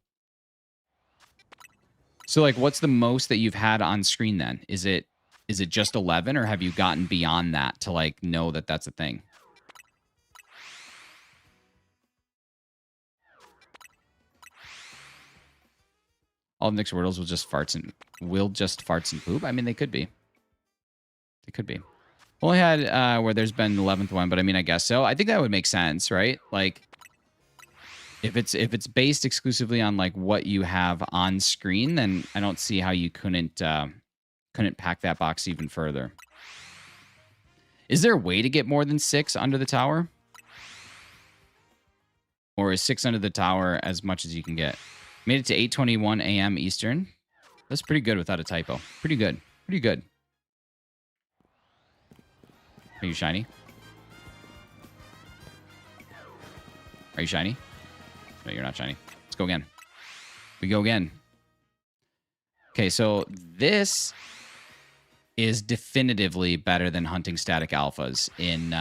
So, like, what's the most that you've had on screen then? Is it just 11, or have you gotten beyond that to, like, know that that's a thing? All of Nick's Wordles will just farts and poop? I mean, they could be. They could be. Only had where there's been an 11th one, but I mean, I guess so. I think that would make sense, right? Like, if it's based exclusively on, like, what you have on screen, then I don't see how you couldn't pack that box even further. Is there a way to get more than 6 under the tower? Or is 6 under the tower as much as you can get? Made it to 8:21 a.m. Eastern. That's pretty good without a typo. Pretty good. Pretty good. Are you shiny? Are you shiny? No, you're not shiny. Let's go again. We go again. Okay, so this is definitively better than hunting static alphas in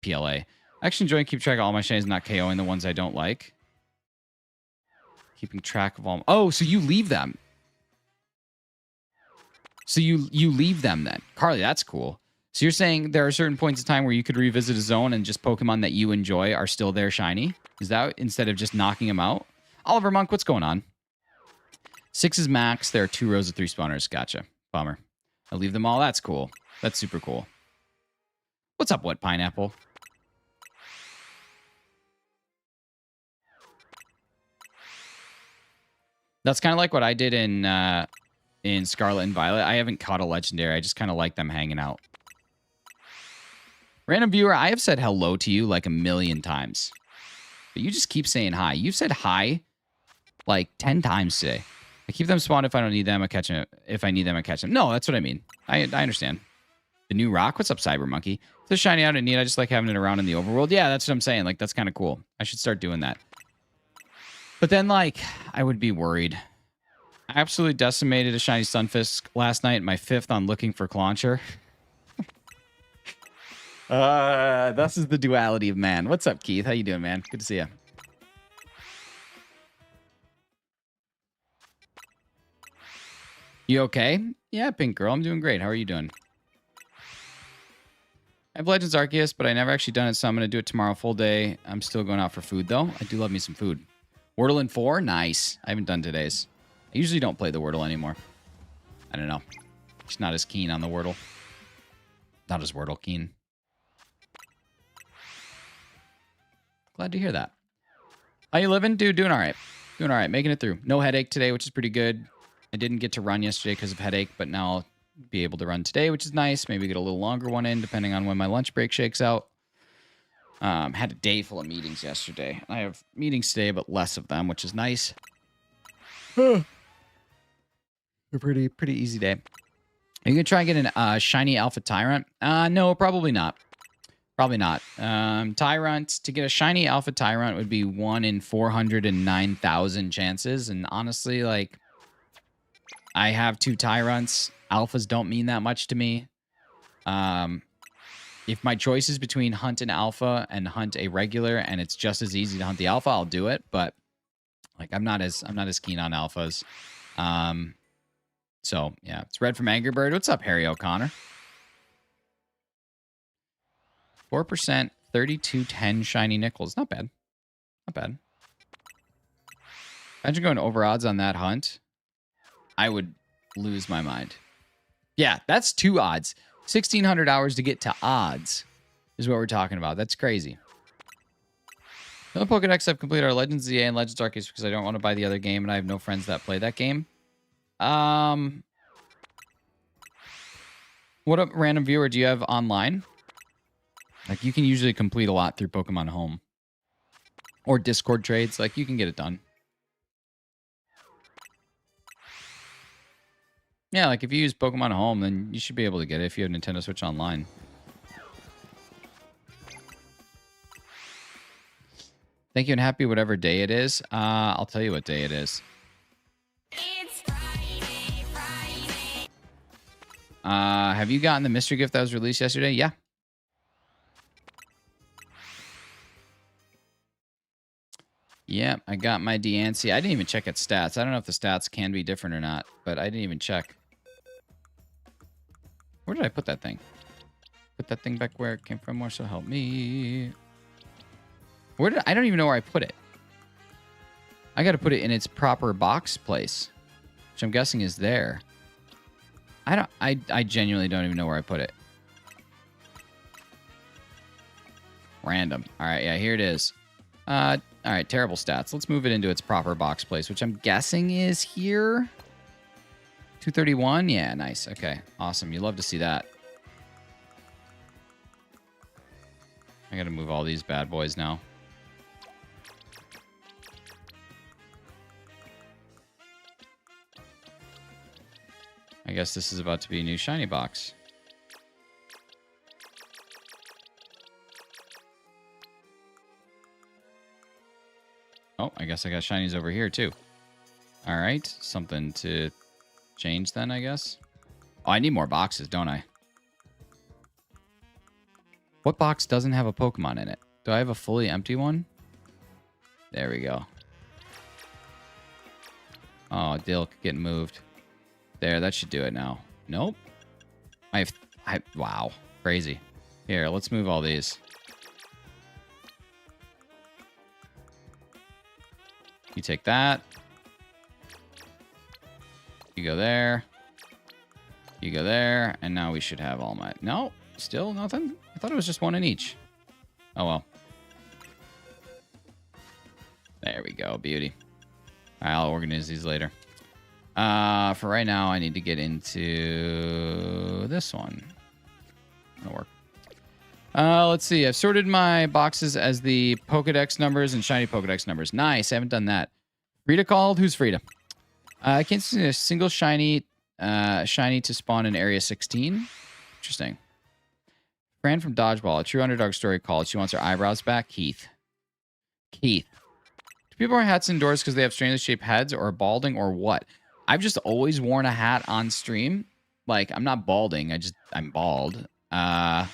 PLA. I actually enjoy and keep track of all my shinies, not KOing the ones I don't like. Keeping track of all... Oh, so you leave them. So you leave them then. Carly, that's cool. So you're saying there are certain points in time where you could revisit a zone and just Pokemon that you enjoy are still there shiny? Is that instead of just knocking them out? Oliver Monk, what's going on? 6 is max. There are 2 rows of 3 spawners. Gotcha. Bummer. I leave them all. That's cool. That's super cool. What's up, Wet Pineapple? That's kind of like what I did in Scarlet and Violet. I haven't caught a legendary. I just kind of like them hanging out. Random viewer, I have said hello to you like 1,000,000 times. But you just keep saying hi. You've said hi like 10 times today. I keep them spawned if I don't need them. I catch them if I need them. I catch them. No, that's what I mean. I understand. The new rock. What's up, Cyber Monkey? If they're shiny out and neat, I just like having it around in the overworld. Yeah, that's what I'm saying. Like, that's kind of cool. I should start doing that. But then, like, I would be worried. I absolutely decimated a shiny Sunfisk last night, my 5th on looking for Clauncher. This is the duality of man. What's up, Keith? How you doing, man? Good to see you. You okay? Yeah, Pink Girl. I'm doing great. How are you doing? I have Legends Arceus, but I never actually done it, so I'm going to do it tomorrow full day. I'm still going out for food, though. I do love me some food. Wordle in 4? Nice. I haven't done today's. I usually don't play the Wordle anymore. I don't know. Just not as keen on the Wordle. Not as Wordle keen. Glad to hear that. How you living? Dude, doing all right. Doing all right. Making it through. No headache today, which is pretty good. I didn't get to run yesterday because of headache, but now I'll be able to run today, which is nice. Maybe get a little longer one in, depending on when my lunch break shakes out. Had a day full of meetings yesterday. I have meetings today, but less of them, which is nice. A pretty easy day. Are you gonna try and get an shiny Alpha Tyrant? No, probably not. Probably not. Tyrant, to get a shiny Alpha Tyrant would be 1 in 409,000 chances, and honestly, like, I have 2 Tyrants. Alphas don't mean that much to me. If my choice is between hunt an alpha and hunt a regular, and it's just as easy to hunt the alpha, I'll do it. But like, I'm not as keen on alphas. So yeah, it's Red from Angry Bird. What's up, Harry O'Connor? 4%, 3210 shiny nickels. Not bad. Not bad. Imagine going over odds on that hunt. I would lose my mind. Yeah, that's 2 odds. 1,600 hours to get to odds is what we're talking about. That's crazy. No Pokedex, I've completed our Legends ZA and Legends Arceus because I don't want to buy the other game, and I have no friends that play that game. What up, random viewer? Do you have online? Like, you can usually complete a lot through Pokemon Home. Or Discord trades. Like, you can get it done. Yeah, like if you use Pokemon Home, then you should be able to get it if you have Nintendo Switch Online. Thank you and happy whatever day it is. I'll tell you what day it is. It's Friday, Friday. Have you gotten the mystery gift that was released yesterday? Yeah. Yeah, I got my Deancey. I didn't even check its stats. I don't know if the stats can be different or not, but I didn't even check. Where did I put that thing? Put that thing back where it came from, or so help me. I don't even know where I put it. I got to put it in its proper box place, which I'm guessing is there. I genuinely don't even know where I put it. Random. All right, yeah, here it is. All right, terrible stats. Let's move it into its proper box place, which I'm guessing is here. 231? Yeah, nice. Okay, awesome. You love to see that. I got to move all these bad boys now. I guess this is about to be a new shiny box. Oh, I guess I got shinies over here too. All right, something to change then, I guess. Oh, I need more boxes, don't I? What box doesn't have a Pokemon in it? Do I have a fully empty one? There we go. Oh, Dilk getting moved. There, that should do it now. Nope. Wow. Crazy. Here, let's move all these. You take that. You go there. You go there. And now we should have all my... No, still nothing? I thought it was just one in each. Oh, well. There we go. Beauty. All right, I'll organize these later. For right now, I need to get into this one. That'll work. Let's see. I've sorted my boxes as the Pokedex numbers and shiny Pokedex numbers. Nice. I haven't done that. Frida called. Who's Frida? I can't see a single shiny to spawn in Area 16. Interesting. Fran from Dodgeball. A true underdog story called. She wants her eyebrows back. Keith. Do people wear hats indoors because they have strangely shaped heads or balding or what? I've just always worn a hat on stream. Like, I'm not balding. I'm bald. I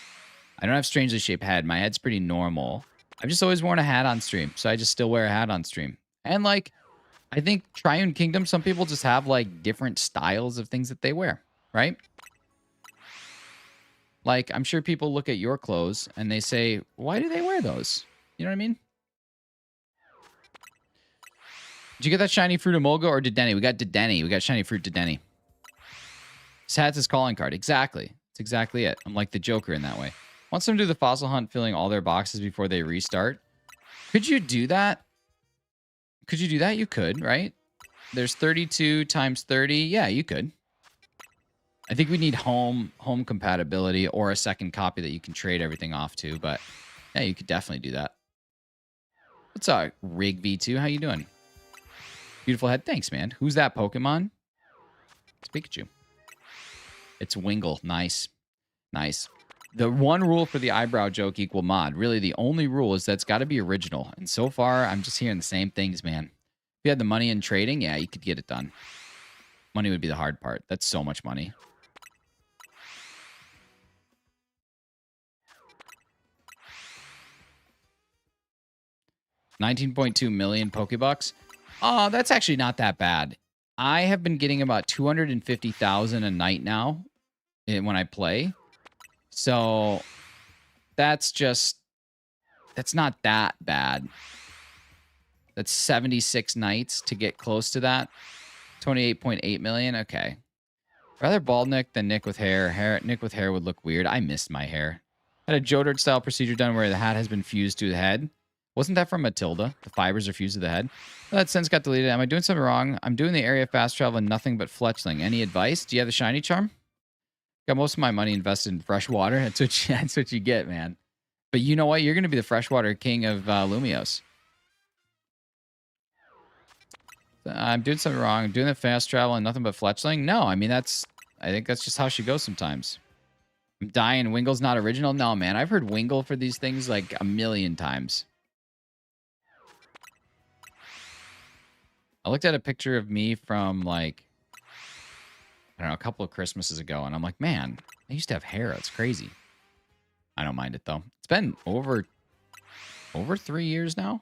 don't have strangely shaped head. My head's pretty normal. I've just always worn a hat on stream. So I just still wear a hat on stream. And like, I think Triune Kingdom, some people just have like different styles of things that they wear, right? Like, I'm sure people look at your clothes and they say, why do they wear those? You know what I mean? Did you get that shiny fruit Emolga or Dedenne? We got Dedenne. We got shiny fruit Dedenne. His hat's his calling card. Exactly. That's exactly it. I'm like the Joker in that way. Want them to do the fossil hunt, filling all their boxes before they restart. Could you do that? Could you do that? You could, right? There's 32 times 30. Yeah, you could. I think we need home compatibility or a second copy that you can trade everything off to. But yeah, you could definitely do that. What's up, Rig V2? How you doing? Beautiful head. Thanks, man. Who's that Pokemon? It's Pikachu. It's Wingull. Nice. Nice. The one rule for the eyebrow joke equal mod. Really, the only rule is that it's got to be original. And so far, I'm just hearing the same things, man. If you had the money in trading, yeah, you could get it done. Money would be the hard part. That's so much money. $19.2 million Pokebucks. Oh, that's actually not that bad. I have been getting about 250,000 a night now when I play. So that's not that bad. That's 76 nights to get close to that. 28.8 million. Okay. Rather bald Nick than Nick with hair. Nick with hair would look weird. I missed my hair. Had a Jodart style procedure done where the hat has been fused to the head. Wasn't that from Matilda? The fibers are fused to the head. Well, that sentence got deleted. Am I doing something wrong? I'm doing the area fast travel and nothing but Fletchling. Any advice? Do you have the shiny charm? Got most of my money invested in fresh water. That's what you get, man. But you know what? You're going to be the freshwater king of Lumios. I'm doing something wrong. I'm doing the fast travel and nothing but Fletchling. No, I mean, I think that's just how she goes sometimes. I'm dying. Wingull's not original. No, man. I've heard Wingull for these things like a million times. I looked at a picture of me from like, I don't know, a couple of Christmases ago, and I'm like, man, I used to have hair. It's crazy. I don't mind it though. It's been over 3 years now.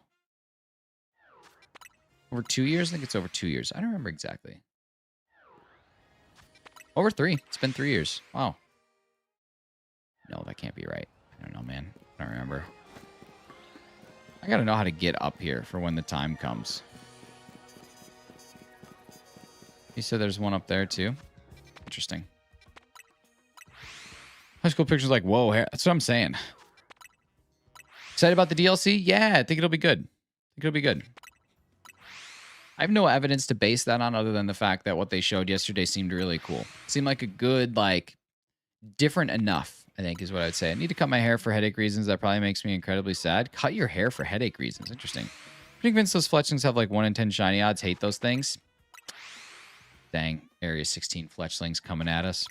Over 2 years? I think it's over 2 years. I don't remember exactly. Over 3. It's been 3 years. Wow. No, that can't be right. I don't know, man. I don't remember. I gotta know how to get up here for when the time comes. You said there's one up there too. Interesting. High school pictures like, whoa, that's what I'm saying. Excited about the DLC? Yeah, I think it'll be good. I think it'll be good. I have no evidence to base that on other than the fact that what they showed yesterday seemed really cool. Seemed like a good, like, different enough, I think is what I would say. I need to cut my hair for headache reasons. That probably makes me incredibly sad. Cut your hair for headache reasons. Interesting. Pretty convinced those Fletchlings have like 1 in 10 shiny odds. Hate those things. Dang, Area 16 Fletchlings coming at us.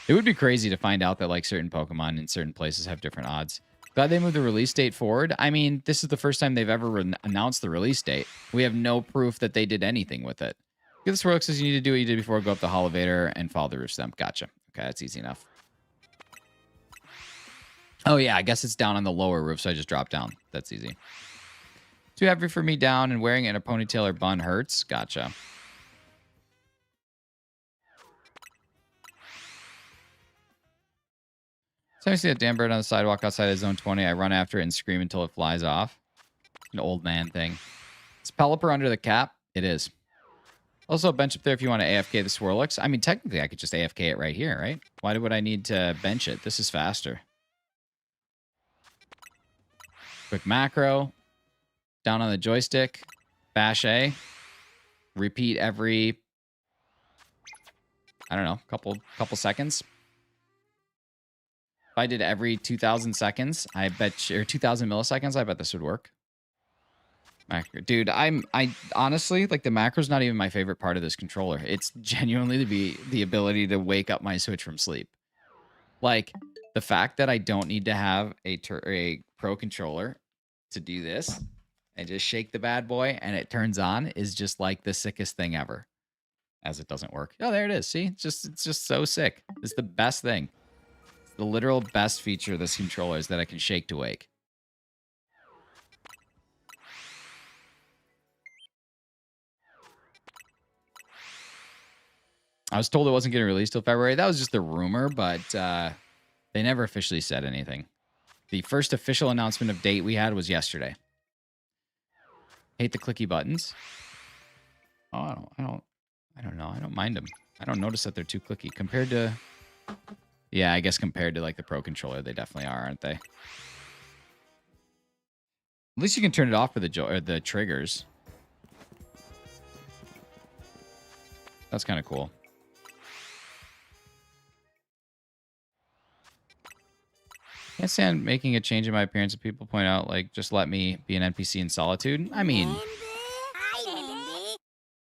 It would be crazy to find out that like certain Pokemon in certain places have different odds. Glad they moved the release date forward. I mean, this is the first time they've ever announced the release date. We have no proof that they did anything with it. Get this work says you need to do what you did before. Go up the Holovator and follow the roof stump. Gotcha. Okay, that's easy enough. Oh yeah, I guess it's down on the lower roof, so I just dropped down. That's easy. Too heavy for me down, and wearing it in a ponytail or bun hurts. Gotcha. Time I see a damn bird on the sidewalk outside of zone 20, I run after it and scream until it flies off. An old man thing. Is Pelipper under the cap? It is. Also, a bench up there if you want to AFK the Swirlix. I mean, technically, I could just AFK it right here, right? Why would I need to bench it? This is faster. Quick macro. Down on the joystick. Bash A. Repeat every, I don't know, couple seconds. If I did every 2,000 seconds, I bet, or 2,000 milliseconds, I bet this would work. Macro. Dude, I honestly, like, the macro's not even my favorite part of this controller. It's genuinely the ability to wake up my Switch from sleep. Like, the fact that I don't need to have a pro controller to do this and just shake the bad boy and it turns on is just like the sickest thing ever. As it doesn't work. Oh, there it is. See? It's just so sick. It's the best thing. It's the literal best feature of this controller is that I can shake to wake. I was told it wasn't getting released till February. That was just a rumor, but they never officially said anything. The first official announcement of date we had was yesterday. Hate the clicky buttons. Oh, I don't know. I don't mind them. I don't notice that they're too clicky compared to. Yeah, I guess compared to like the Pro controller, they definitely are, aren't they? At least you can turn it off for the triggers. That's kind of cool. Can't stand making a change in my appearance and people point out, like, just let me be an NPC in solitude. I mean...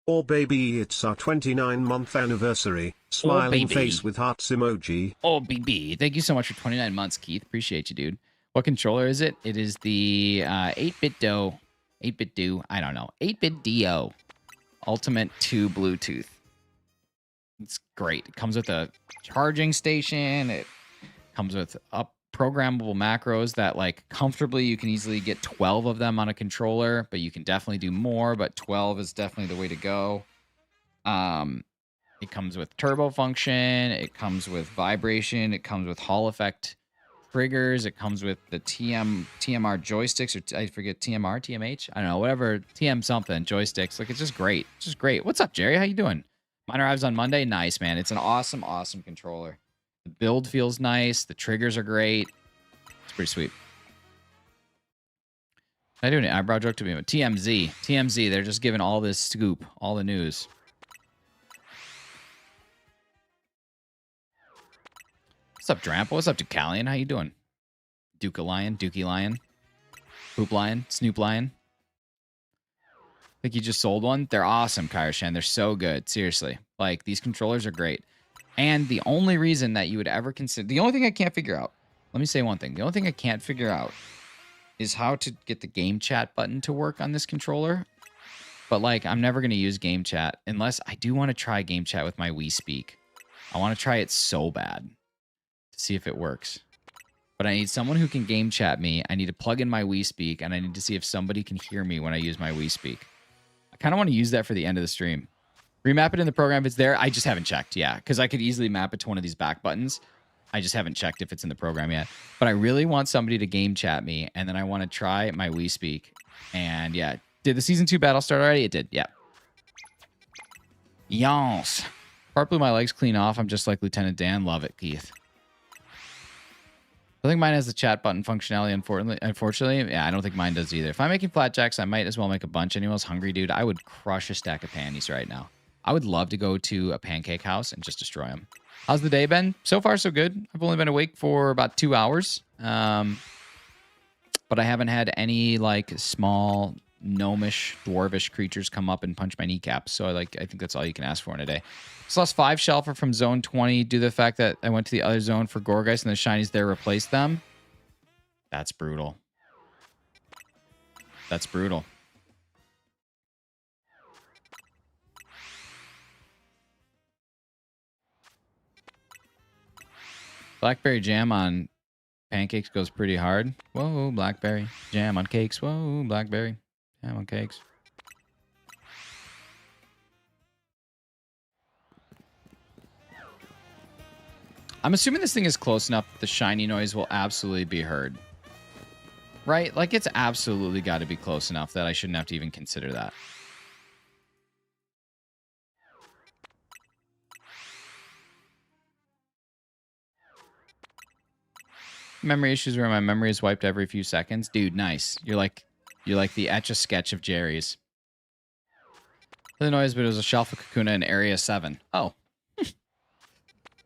Oh baby, it's our 29-month anniversary. Smiling face with hearts emoji. Oh baby, thank you so much for 29 months, Keith. Appreciate you, dude. What controller is it? It is the 8-bit Do. 8-bit Do. I don't know. 8-bit Do. Ultimate 2 Bluetooth. It's great. It comes with a charging station. It comes with programmable macros that, like, comfortably you can easily get 12 of them on a controller, but you can definitely do more, but 12 is definitely the way to go. It comes with turbo function, it comes with vibration, it comes with Hall effect triggers, it comes with the TMR joysticks, or I forget, TMR, TMH, I don't know, whatever, TM something joysticks. Like, it's just great. It's just great. What's up, Jerry? How you doing? Mine arrives on Monday. Nice, man. It's an awesome controller. The build feels nice. The triggers are great. It's pretty sweet. I do an eyebrow joke to me, but TMZ. TMZ, they're just giving all this scoop, all the news. What's up, Drampa? What's up, Ducalion? How you doing? Dukey Lion, Poop Lion, Snoop Lion. I think you just sold one. They're awesome, Kairshan. They're so good. Seriously. Like, these controllers are great. And the only reason that you would ever consider... The only thing I can't figure out... Let me say one thing. The only thing I can't figure out is how to get the game chat button to work on this controller. But, like, I'm never going to use game chat unless I do want to try game chat with my Wii Speak. I want to try it so bad to see if it works. But I need someone who can game chat me. I need to plug in my Wii Speak, and I need to see if somebody can hear me when I use my Wii Speak. I kind of want to use that for the end of the stream. Remap it in the program if it's there. I just haven't checked, yeah, because I could easily map it to one of these back buttons. I just haven't checked if it's in the program yet. But I really want somebody to game chat me, and then I want to try my Wii Speak. And yeah, did the Season 2 battle start already? It did, yeah. Yons. Part blew my legs clean off. I'm just like Lieutenant Dan. Love it, Keith. I think mine has the chat button functionality, unfortunately. Yeah, I don't think mine does either. If I'm making flatjacks, I might as well make a bunch. Anyone's hungry, dude? I would crush a stack of panties right now. I would love to go to a pancake house and just destroy them. How's the day been? So far, so good. I've only been awake for about 2 hours. But I haven't had any, like, small, gnomish, dwarvish creatures come up and punch my kneecaps. So, I think that's all you can ask for in a day. Just lost 5 Shelfer from Zone 20 due to the fact that I went to the other zone for Gorgeist and the Shinies there replaced them. That's brutal. That's brutal. Blackberry jam on pancakes goes pretty hard. Whoa, blackberry jam on cakes. Whoa, blackberry jam on cakes. I'm assuming this thing is close enough that the shiny noise will absolutely be heard. Right? Like, it's absolutely got to be close enough that I shouldn't have to even consider that. Memory issues where my memory is wiped every few seconds. Dude, nice. You're like the Etch-a-Sketch of Jerry's. The noise, but it was a shelf of Kakuna in Area 7. Oh.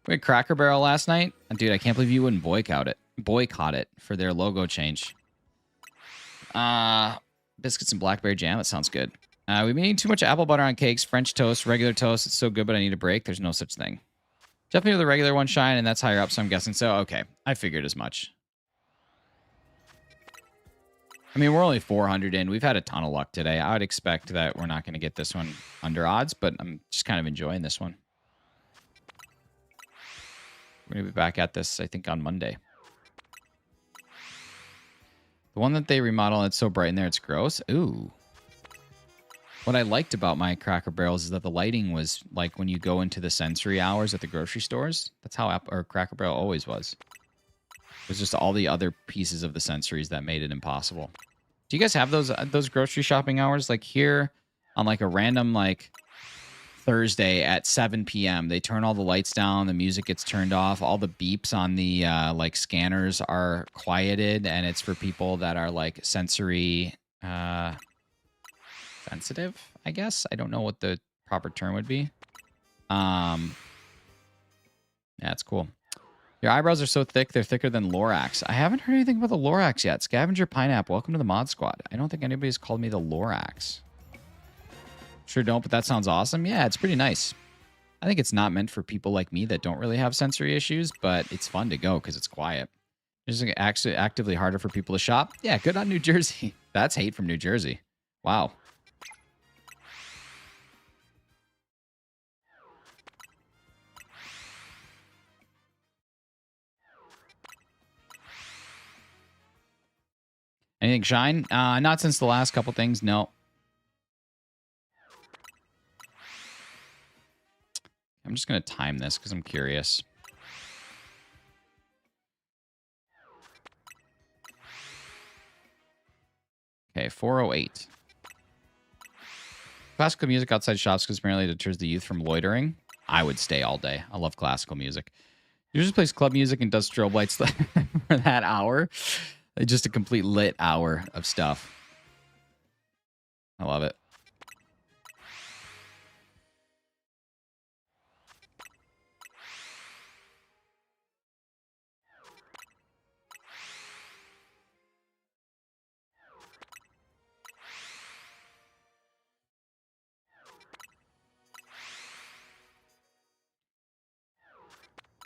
We had Cracker Barrel last night. Dude, I can't believe you wouldn't boycott it for their logo change. Biscuits and blackberry jam. That sounds good. We've been eating too much apple butter on cakes, French toast, regular toast. It's so good, but I need a break. There's no such thing. Definitely the regular one shine, and that's higher up, so I'm guessing so. Okay, I figured as much. I mean, we're only 400 in. We've had a ton of luck today. I would expect that we're not going to get this one under odds, but I'm just kind of enjoying this one. We're going to be back at this, I think, on Monday. The one that they remodel, it's so bright in there, it's gross. Ooh. What I liked about my Cracker Barrels is that the lighting was like when you go into the sensory hours at the grocery stores. That's how Cracker Barrel always was. It was just all the other pieces of the sensories that made it impossible. Do you guys have those grocery shopping hours? Like here on like a random like Thursday at 7 p.m. They turn all the lights down. The music gets turned off. All the beeps on the like scanners are quieted. And it's for people that are like sensory... sensitive, I guess. I don't know what the proper term would be. Yeah, it's cool. Your eyebrows are so thick, they're thicker than Lorax. I haven't heard anything about the Lorax yet. Scavenger Pineapple, welcome to the Mod Squad. I don't think anybody's called me the Lorax. Sure don't, but that sounds awesome. Yeah, it's pretty nice. I think it's not meant for people like me that don't really have sensory issues, but it's fun to go because it's quiet. It's actually actively harder for people to shop. Yeah, good on New Jersey. That's hate from New Jersey. Wow. Anything shine? Not since the last couple things, no. I'm just going to time this because I'm curious. Okay, 408. Classical music outside shops because apparently it deters the youth from loitering. I would stay all day. I love classical music. You just plays club music and does strobe lights for that hour. Just a complete lit hour of stuff. I love it.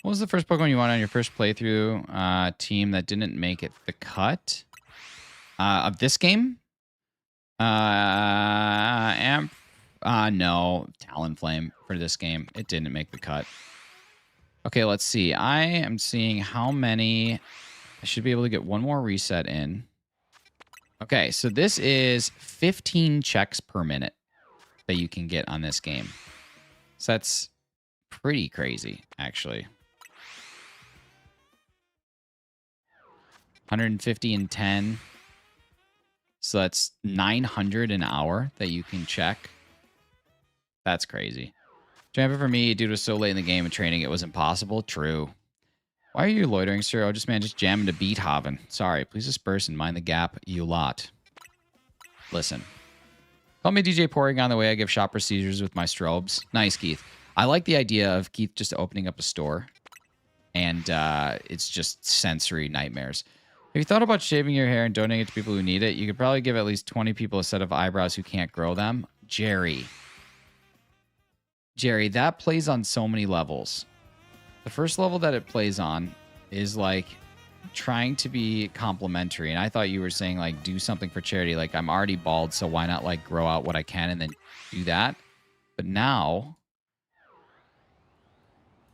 What was the first Pokemon you won on your first playthrough team that didn't make it the cut of this game? No, Talonflame for this game. It didn't make the cut. Okay, let's see. I am seeing how many. I should be able to get one more reset in. Okay, so this is 15 checks per minute that you can get on this game. So that's pretty crazy, actually. 150 and 10. So that's 900 an hour that you can check. That's crazy. Jumping for me, dude was so late in the game and training it was impossible. True. Why are you loitering, sir? Oh, just man, just jamming to Beethoven. Sorry, please disperse and mind the gap, you lot. Listen. Call me DJ Porygon the way I give shop procedures with my strobes. Nice, Keith. I like the idea of Keith just opening up a store. And it's just sensory nightmares. Have you thought about shaving your hair and donating it to people who need it? You could probably give at least 20 people a set of eyebrows who can't grow them. Jerry, that plays on so many levels. The first level that it plays on is like trying to be complimentary. And I thought you were saying like do something for charity. Like I'm already bald, so why not like grow out what I can and then do that? But now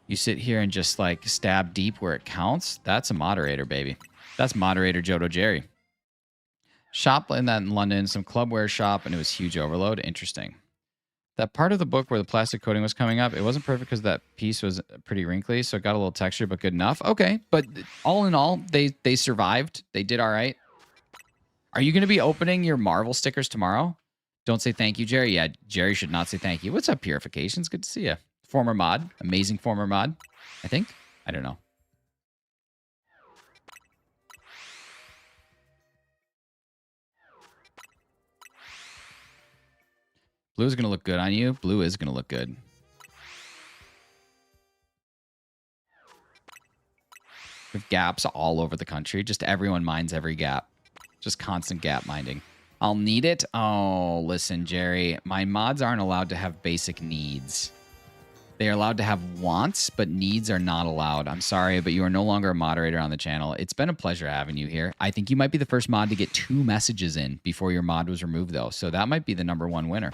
you sit here and just like stab deep where it counts. That's a moderator, baby. That's moderator Jodo Jerry. Shop in that in London, some clubwear shop, and it was huge overload. Interesting. That part of the book where the plastic coating was coming up, it wasn't perfect because that piece was pretty wrinkly, so it got a little texture, but good enough. Okay, but all in all, they survived. They did all right. Are you going to be opening your Marvel stickers tomorrow? Don't say thank you, Jerry. Yeah, Jerry should not say thank you. What's up, Purifications? Good to see you. Former mod. Amazing former mod, I think. I don't know. Blue is going to look good on you. Blue is going to look good. With gaps all over the country. Just everyone mines every gap. Just constant gap mining. I'll need it. Oh, listen, Jerry. My mods aren't allowed to have basic needs. They are allowed to have wants, but needs are not allowed. I'm sorry, but you are no longer a moderator on the channel. It's been a pleasure having you here. I think you might be the first mod to get 2 messages in before your mod was removed, though. So that might be the #1 winner.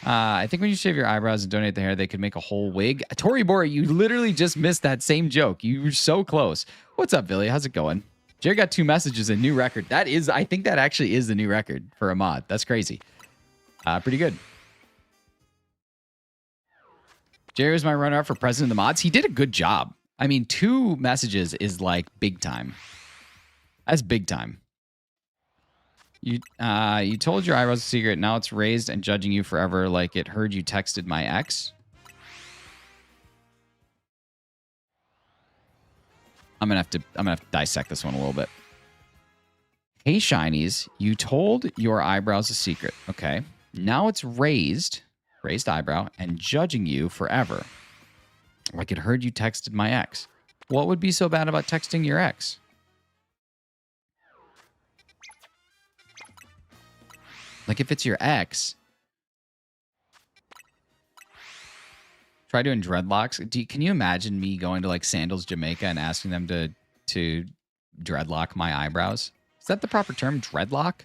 I think when you shave your eyebrows and donate the hair, they could make a whole wig. Tori Bora, you literally just missed that same joke. You were so close. What's up, Billy? How's it going? Jerry got 2 messages, a new record. That is, I think that actually is the new record for a mod. That's crazy. Pretty good. Jerry was my runner-up for president of the mods. He did a good job. I mean, 2 messages is like big time. That's big time. You told your eyebrows a secret. Now it's raised and judging you forever like it heard you texted my ex. I'm gonna have to dissect this one a little bit. Hey, shinies, you told your eyebrows a secret. Okay. Now it's raised eyebrow, and judging you forever. Like it heard you texted my ex. What would be so bad about texting your ex? Like if it's your ex, try doing dreadlocks. Can you imagine me going to like Sandals, Jamaica and asking them to dreadlock my eyebrows? Is that the proper term, dreadlock?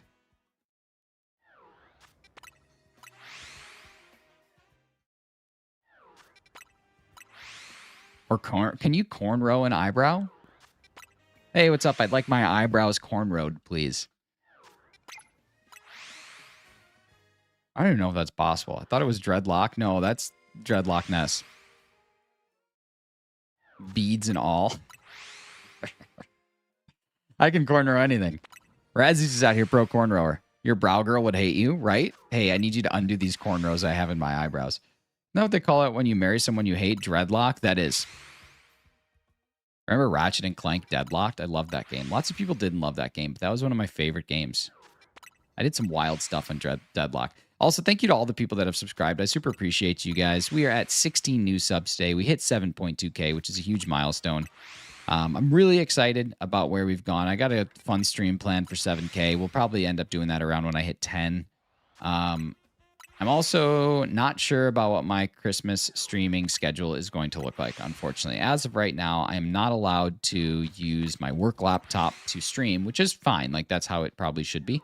Or can you cornrow an eyebrow? Hey, what's up? I'd like my eyebrows cornrowed, please. I don't even know if that's possible. I thought it was dreadlock. No, that's dreadlock Ness. Beads and all. I can cornrow anything. Razzy's is out here, pro cornrower. Your brow girl would hate you, right? Hey, I need you to undo these cornrows I have in my eyebrows. Know what they call it when you marry someone you hate? Dreadlock? That is. Remember Ratchet and Clank Deadlocked? I loved that game. Lots of people didn't love that game, but that was one of my favorite games. I did some wild stuff on Deadlock. Also, thank you to all the people that have subscribed. I super appreciate you guys. We are at 16 new subs today. We hit 7.2K, which is a huge milestone. I'm really excited about where we've gone. I got a fun stream planned for 7K. We'll probably end up doing that around when I hit 10. I'm also not sure about what my Christmas streaming schedule is going to look like, unfortunately. As of right now, I am not allowed to use my work laptop to stream, which is fine. Like, that's how it probably should be.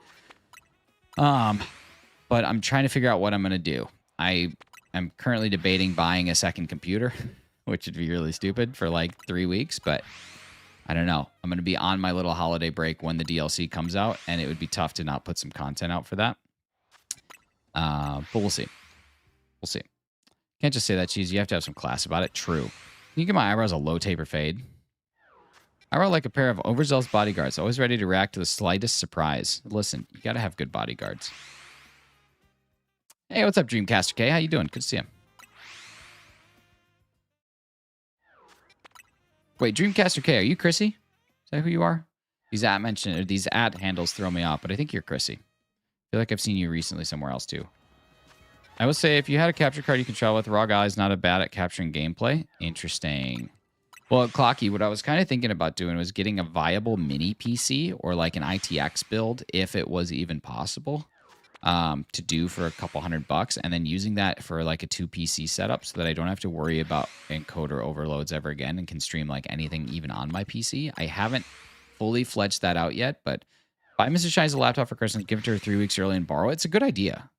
But I'm trying to figure out what I'm going to do. I am currently debating buying a second computer, which would be really stupid for like 3 weeks, but I don't know. I'm going to be on my little holiday break when the DLC comes out, and it would be tough to not put some content out for that. But we'll see. We'll see. Can't just say that, cheese. You have to have some class about it. True. Can you give my eyebrows a low taper fade? I wear like a pair of overzealous bodyguards, always ready to react to the slightest surprise. Listen, you got to have good bodyguards. Hey, what's up, Dreamcaster K? How you doing? Good to see you. Wait, Dreamcaster K, are you Chrissy? Is that who you are? These at handles throw me off, but I think you're Chrissy. I feel like I've seen you recently somewhere else too. I will say, if you had a capture card you can travel with, Raw Guy is not bad at capturing gameplay. Interesting. Well, Clocky, what I was kind of thinking about doing was getting a viable mini PC or like an ITX build, if it was even possible, to do for a couple $100, and then using that for like a 2 PC setup so that I don't have to worry about encoder overloads ever again and can stream like anything even on my PC. I haven't fully fledged that out yet, but buy Mrs. Shine's a laptop for Christmas, give it to her 3 weeks early and borrow it. It's a good idea.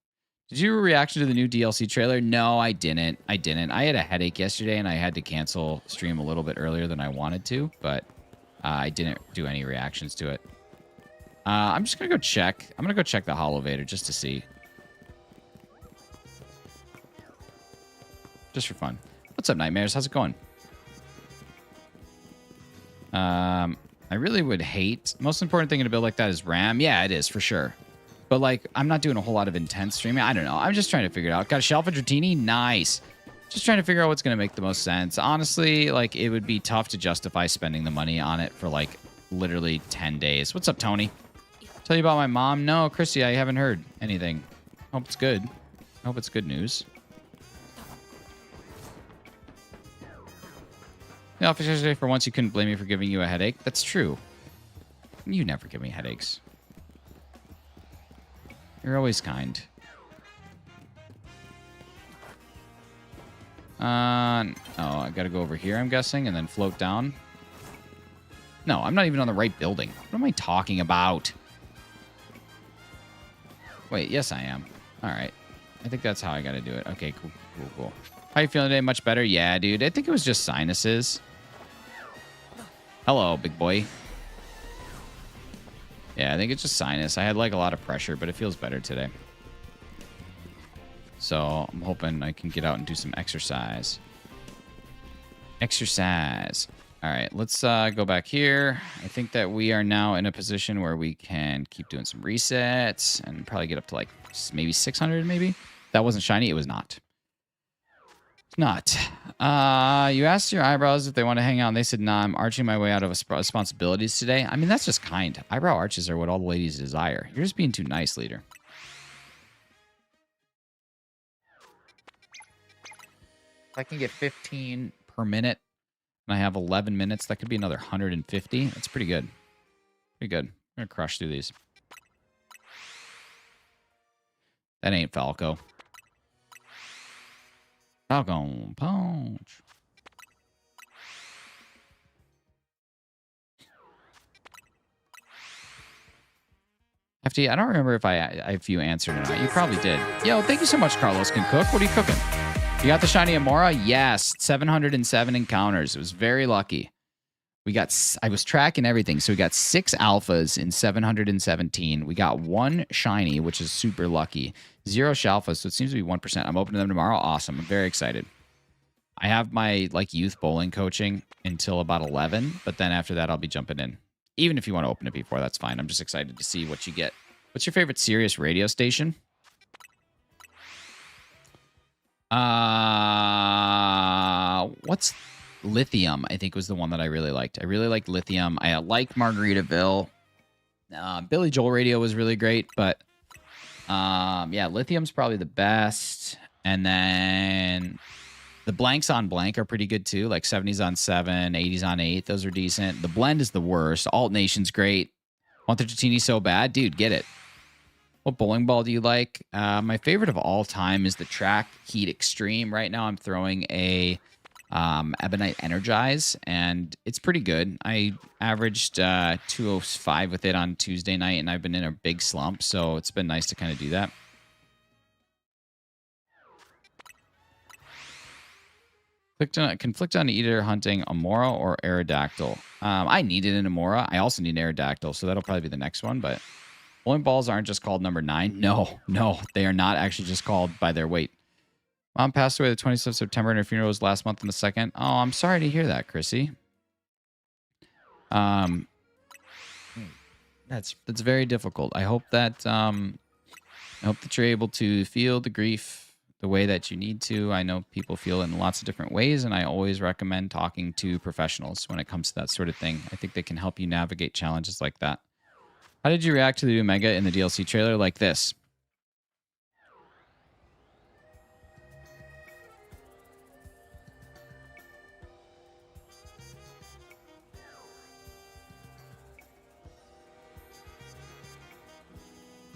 Did you do a reaction to the new DLC trailer? No, I didn't. I had a headache yesterday, and I had to cancel stream a little bit earlier than I wanted to, but I didn't do any reactions to it. I'm just going to go check. I'm going to go check the Holovator just to see. Just for fun. What's up, Nightmares? How's it going? I really would hate... Most important thing in a build like that is RAM. Yeah, it is, for sure. But, like, I'm not doing a whole lot of intense streaming. I don't know. I'm just trying to figure it out. Got a Shellfish Dratini? Nice. Just trying to figure out what's going to make the most sense. Honestly, like, it would be tough to justify spending the money on it for, like, literally 10 days. What's up, Tony? Tell you about my mom? No, Christy, I haven't heard anything. Hope it's good. Hope it's good news. The office yesterday, for once, you couldn't blame me for giving you a headache. That's true. You never give me headaches. You're always kind. Oh, I gotta go over here, I'm guessing, and then float down. No, I'm not even on the right building. What am I talking about? Wait, yes, I am. All right. I think that's how I gotta do it. Okay, cool. How you feeling today? Much better? Yeah, dude. I think it was just sinuses. Hello, big boy. Yeah, I think it's just sinus. I had like a lot of pressure, but it feels better today. So I'm hoping I can get out and do some exercise. Exercise. All right, let's go back here. I think that we are now in a position where we can keep doing some resets and probably get up to like maybe 600 maybe. That wasn't shiny. It was not. Not. You asked your eyebrows if they want to hang out, and they said, nah, I'm arching my way out of responsibilities today. I mean, that's just kind. Eyebrow arches are what all the ladies desire. You're just being too nice, leader. If I can get 15 per minute, and I have 11 minutes, that could be another 150. That's pretty good. Pretty good. I'm going to crush through these. That ain't Falco. Falcon Punch. FT, I don't remember if you answered or not. You probably did. Yo, thank you so much, Carlos Can Cook. What are you cooking? You got the shiny Amora? Yes. 707 encounters. It was very lucky. I was tracking everything. So we got 6 alphas in 717. We got 1 shiny, which is super lucky. 0 shalfas, so it seems to be 1%. I'm opening them tomorrow. Awesome. I'm very excited. I have my like youth bowling coaching until about 11, but then after that I'll be jumping in. Even if you want to open it before, that's fine. I'm just excited to see what you get. What's your favorite Sirius radio station? What's Lithium? I think was the one that I really liked. I really liked Lithium. I like Margaritaville. Billy Joel radio was really great, but yeah, Lithium's probably the best. And then the blanks on blank are pretty good too, like 70s on 7, 80s on 8. Those are decent. The blend is the worst. Alt Nation's great. Want the Dratini so bad? Dude, get it. What bowling ball do you like? My favorite of all time is the Track Heat Extreme. Right now I'm throwing a Ebonite Energize, and it's pretty good. I averaged 205 with it on Tuesday night, and I've been in a big slump, so it's been nice to kind of do that. Conflict on either hunting Amora or Aerodactyl. I needed an Amora. I also need an Aerodactyl, so that'll probably be the next one, but bowling balls aren't just called number 9. No, they are not actually just called by their weight. Mom passed away the 27th of September, and her funeral was last month on the 2nd. Oh, I'm sorry to hear that, Chrissy. That's very difficult. I hope that you're able to feel the grief the way that you need to. I know people feel in lots of different ways, and I always recommend talking to professionals when it comes to that sort of thing. I think they can help you navigate challenges like that. How did you react to the Omega in the DLC trailer? Like this.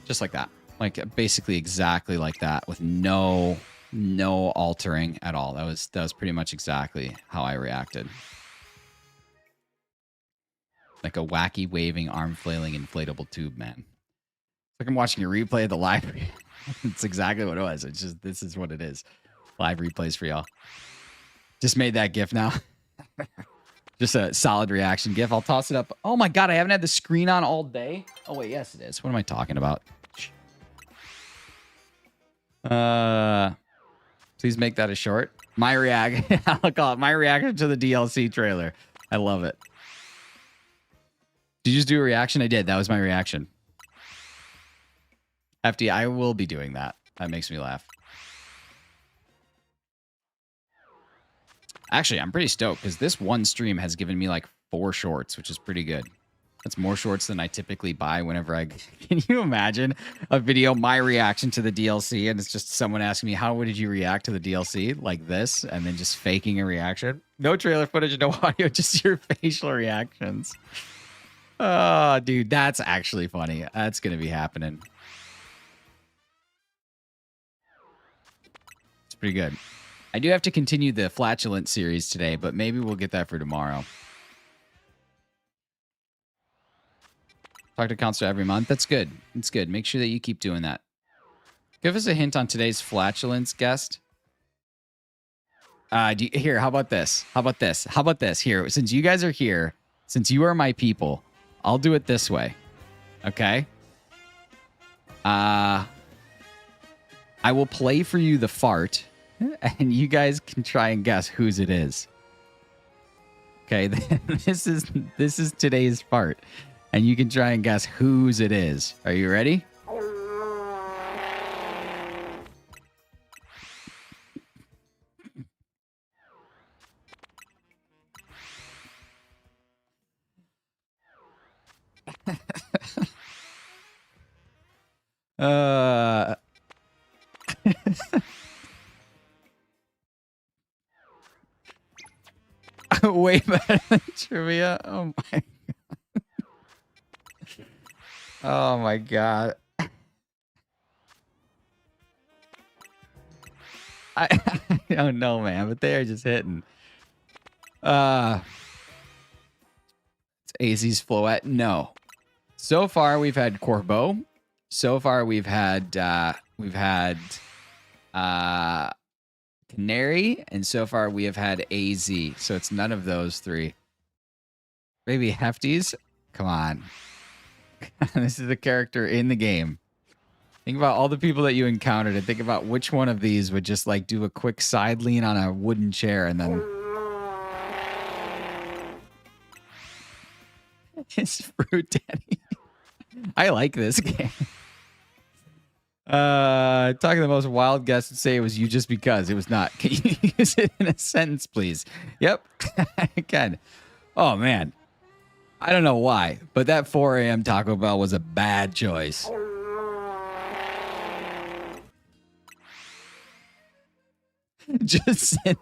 Just like that. Like basically exactly like that with no altering at all. That was pretty much exactly how I reacted. Like a wacky waving arm flailing inflatable tube, man. It's like I'm watching a replay of the library. It's exactly what it was. It's just this is what it is. Live replays for y'all. Just made that GIF now. Just a solid reaction GIF. I'll toss it up. Oh my god, I haven't had the screen on all day. Oh wait, yes it is. What am I talking about? Please make that a short. My react. I'll call it my reaction to the DLC trailer. I love it. Did you just do a reaction? I did. That was my reaction. Hefty, I will be doing that. That makes me laugh. Actually, I'm pretty stoked because this one stream has given me like 4 shorts, which is pretty good. That's more shorts than I typically buy whenever I... Can you imagine a video, my reaction to the DLC, and it's just someone asking me, how would you react to the DLC? Like this, and then just faking a reaction? No trailer footage, no audio, just your facial reactions. Oh, dude, that's actually funny. That's going to be happening. It's pretty good. I do have to continue the flatulent series today, but maybe we'll get that for tomorrow. Talk to counselor every month. That's good. It's good. Make sure that you keep doing that. Give us a hint on today's flatulence guest. Here, how about this? How about this? How about this? Here, since you guys are here, since you are my people, I'll do it this way. Okay? I will play for you the fart, and you guys can try and guess whose it is. Okay, this is today's fart. And you can try and guess whose it is. Are you ready? Way better than trivia. Oh my. Oh my god. I don't know, man, but they are just hitting. It's AZ's Floette. No. So far we've had Corbeau. So far we've had Canary, and so far we have had AZ. So it's none of those 3. Maybe Hefties? Come on. This is the character in the game. Think about all the people that you encountered and think about which one of these would just like do a quick side lean on a wooden chair and then... It's Fruit Daddy. I like this game. Talking the most wild guess would say it was you just because. It was not. Can you use it in a sentence, please? Yep. I can. Oh, man. I don't know why, but that 4 a.m. Taco Bell was a bad choice. Just sit.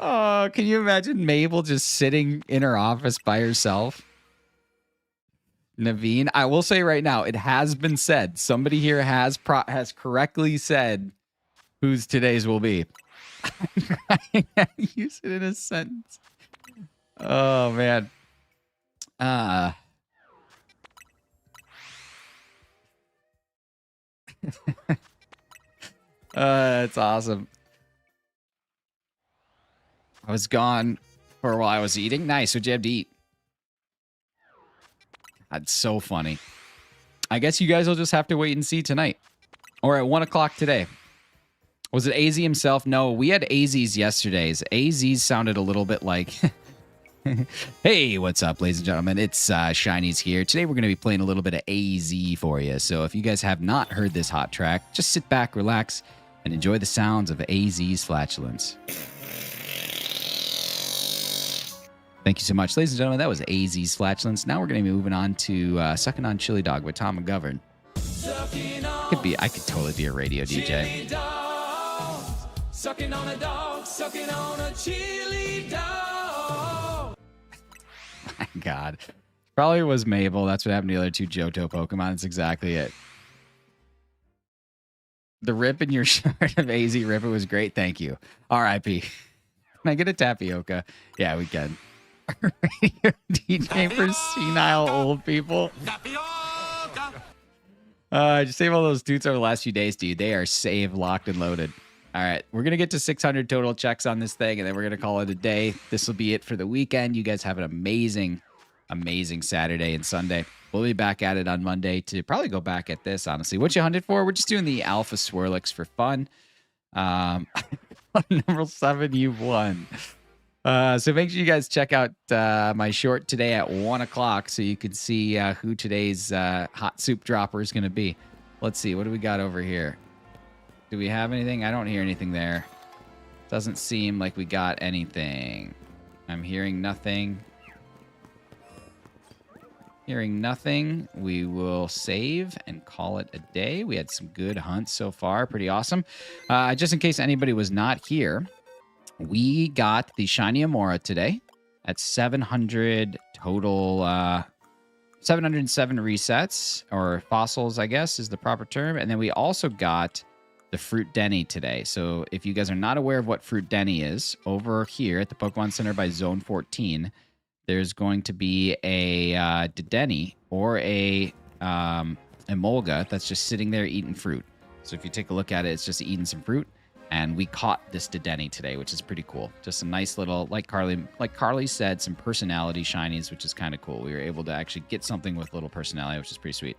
Oh, can you imagine Mabel just sitting in her office by herself? Naveen, I will say right now, it has been said. Somebody here has correctly said whose today's will be. Use it in a sentence. Oh man. It's awesome. I was gone for a while. I was eating. Nice. What'd you have to eat? That's so funny. I guess you guys will just have to wait and see tonight. Or at 1 o'clock today. Was it AZ himself? No, we had AZ's yesterday's. AZ's sounded a little bit like... Hey, what's up, ladies and gentlemen? It's SH1NY's here. Today we're going to be playing a little bit of AZ for you. So if you guys have not heard this hot track, just sit back, relax, and enjoy the sounds of AZ's flatulence. Thank you so much, ladies and gentlemen. That was AZ's flatulence. Now we're going to be moving on to Sucking on Chili Dog with Tom McGovern. I could totally be a radio DJ. Sucking on a dog, sucking on a chili dog. My God. Probably was Mabel. That's what happened to the other 2 Johto Pokemon. That's exactly it. The rip in your shirt of AZ Rip, it was great. Thank you. R.I.P. Can I get a tapioca? Yeah, we can. Radio DJ for senile old people. Just save all those toots over the last few days, dude. They are saved, locked, and loaded. All right, we're going to get to 600 total checks on this thing, and then we're going to call it a day. This will be it for the weekend. You guys have an amazing amazing Saturday and Sunday. We'll be back at it on Monday to probably go back at this, honestly. What you hunted for? We're just doing the Alpha Swirlix for fun. Number 7, you've won. So make sure you guys check out my short today at 1 o'clock so you can see who today's hot soup dropper is going to be. Let's see. What do we got over here? Do we have anything? I don't hear anything there. Doesn't seem like we got anything. I'm hearing nothing. Hearing nothing. We will save and call it a day. We had some good hunts so far. Pretty awesome. Just in case anybody was not here, we got the Shiny Amora today at 700 total, 707 resets, or fossils, I guess, is the proper term. And then we also got the Fruit Denny today. So if you guys are not aware of what Fruit Denny is, over here at the Pokemon Center by Zone 14, there's going to be a Dedenne or a Emolga that's just sitting there eating fruit. So if you take a look at it, it's just eating some fruit. And we caught this Dedenne today, which is pretty cool. Just a nice little, like Carly said, some personality shinies, which is kind of cool. We were able to actually get something with little personality, which is pretty sweet.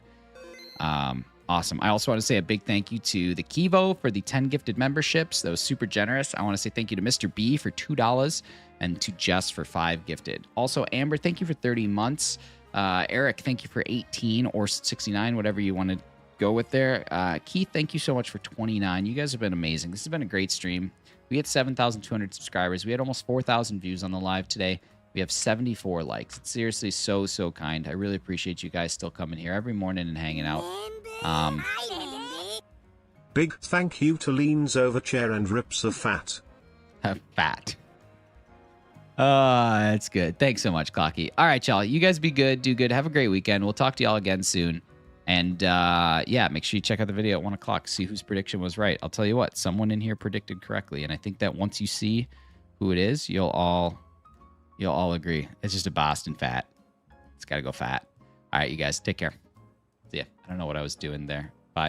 Awesome. I also want to say a big thank you to the Kivo for the 10 gifted memberships. That was super generous. I want to say thank you to Mr. B for $2 and to Jess for 5 gifted. Also, Amber, thank you for 30 months. Eric, thank you for 18 or 69, whatever you want to go with there. Keith, thank you so much for 29. You guys have been amazing. This has been a great stream. We had 7,200 subscribers. We had almost 4,000 views on the live today. We have 74 likes. It's seriously so, so kind. I really appreciate you guys still coming here every morning and hanging out. Big thank you to Leans Over Chair and Rips of Fat. Fat. That's good. Thanks so much, Clocky. All right, y'all. You guys be good. Do good. Have a great weekend. We'll talk to y'all again soon. And yeah, make sure you check out the video at 1 o'clock. See whose prediction was right. I'll tell you what. Someone in here predicted correctly. And I think that once you see who it is, you'll all agree. It's just a Boston Fat. It's got to go Fat. All right, you guys. Take care. See ya. I don't know what I was doing there.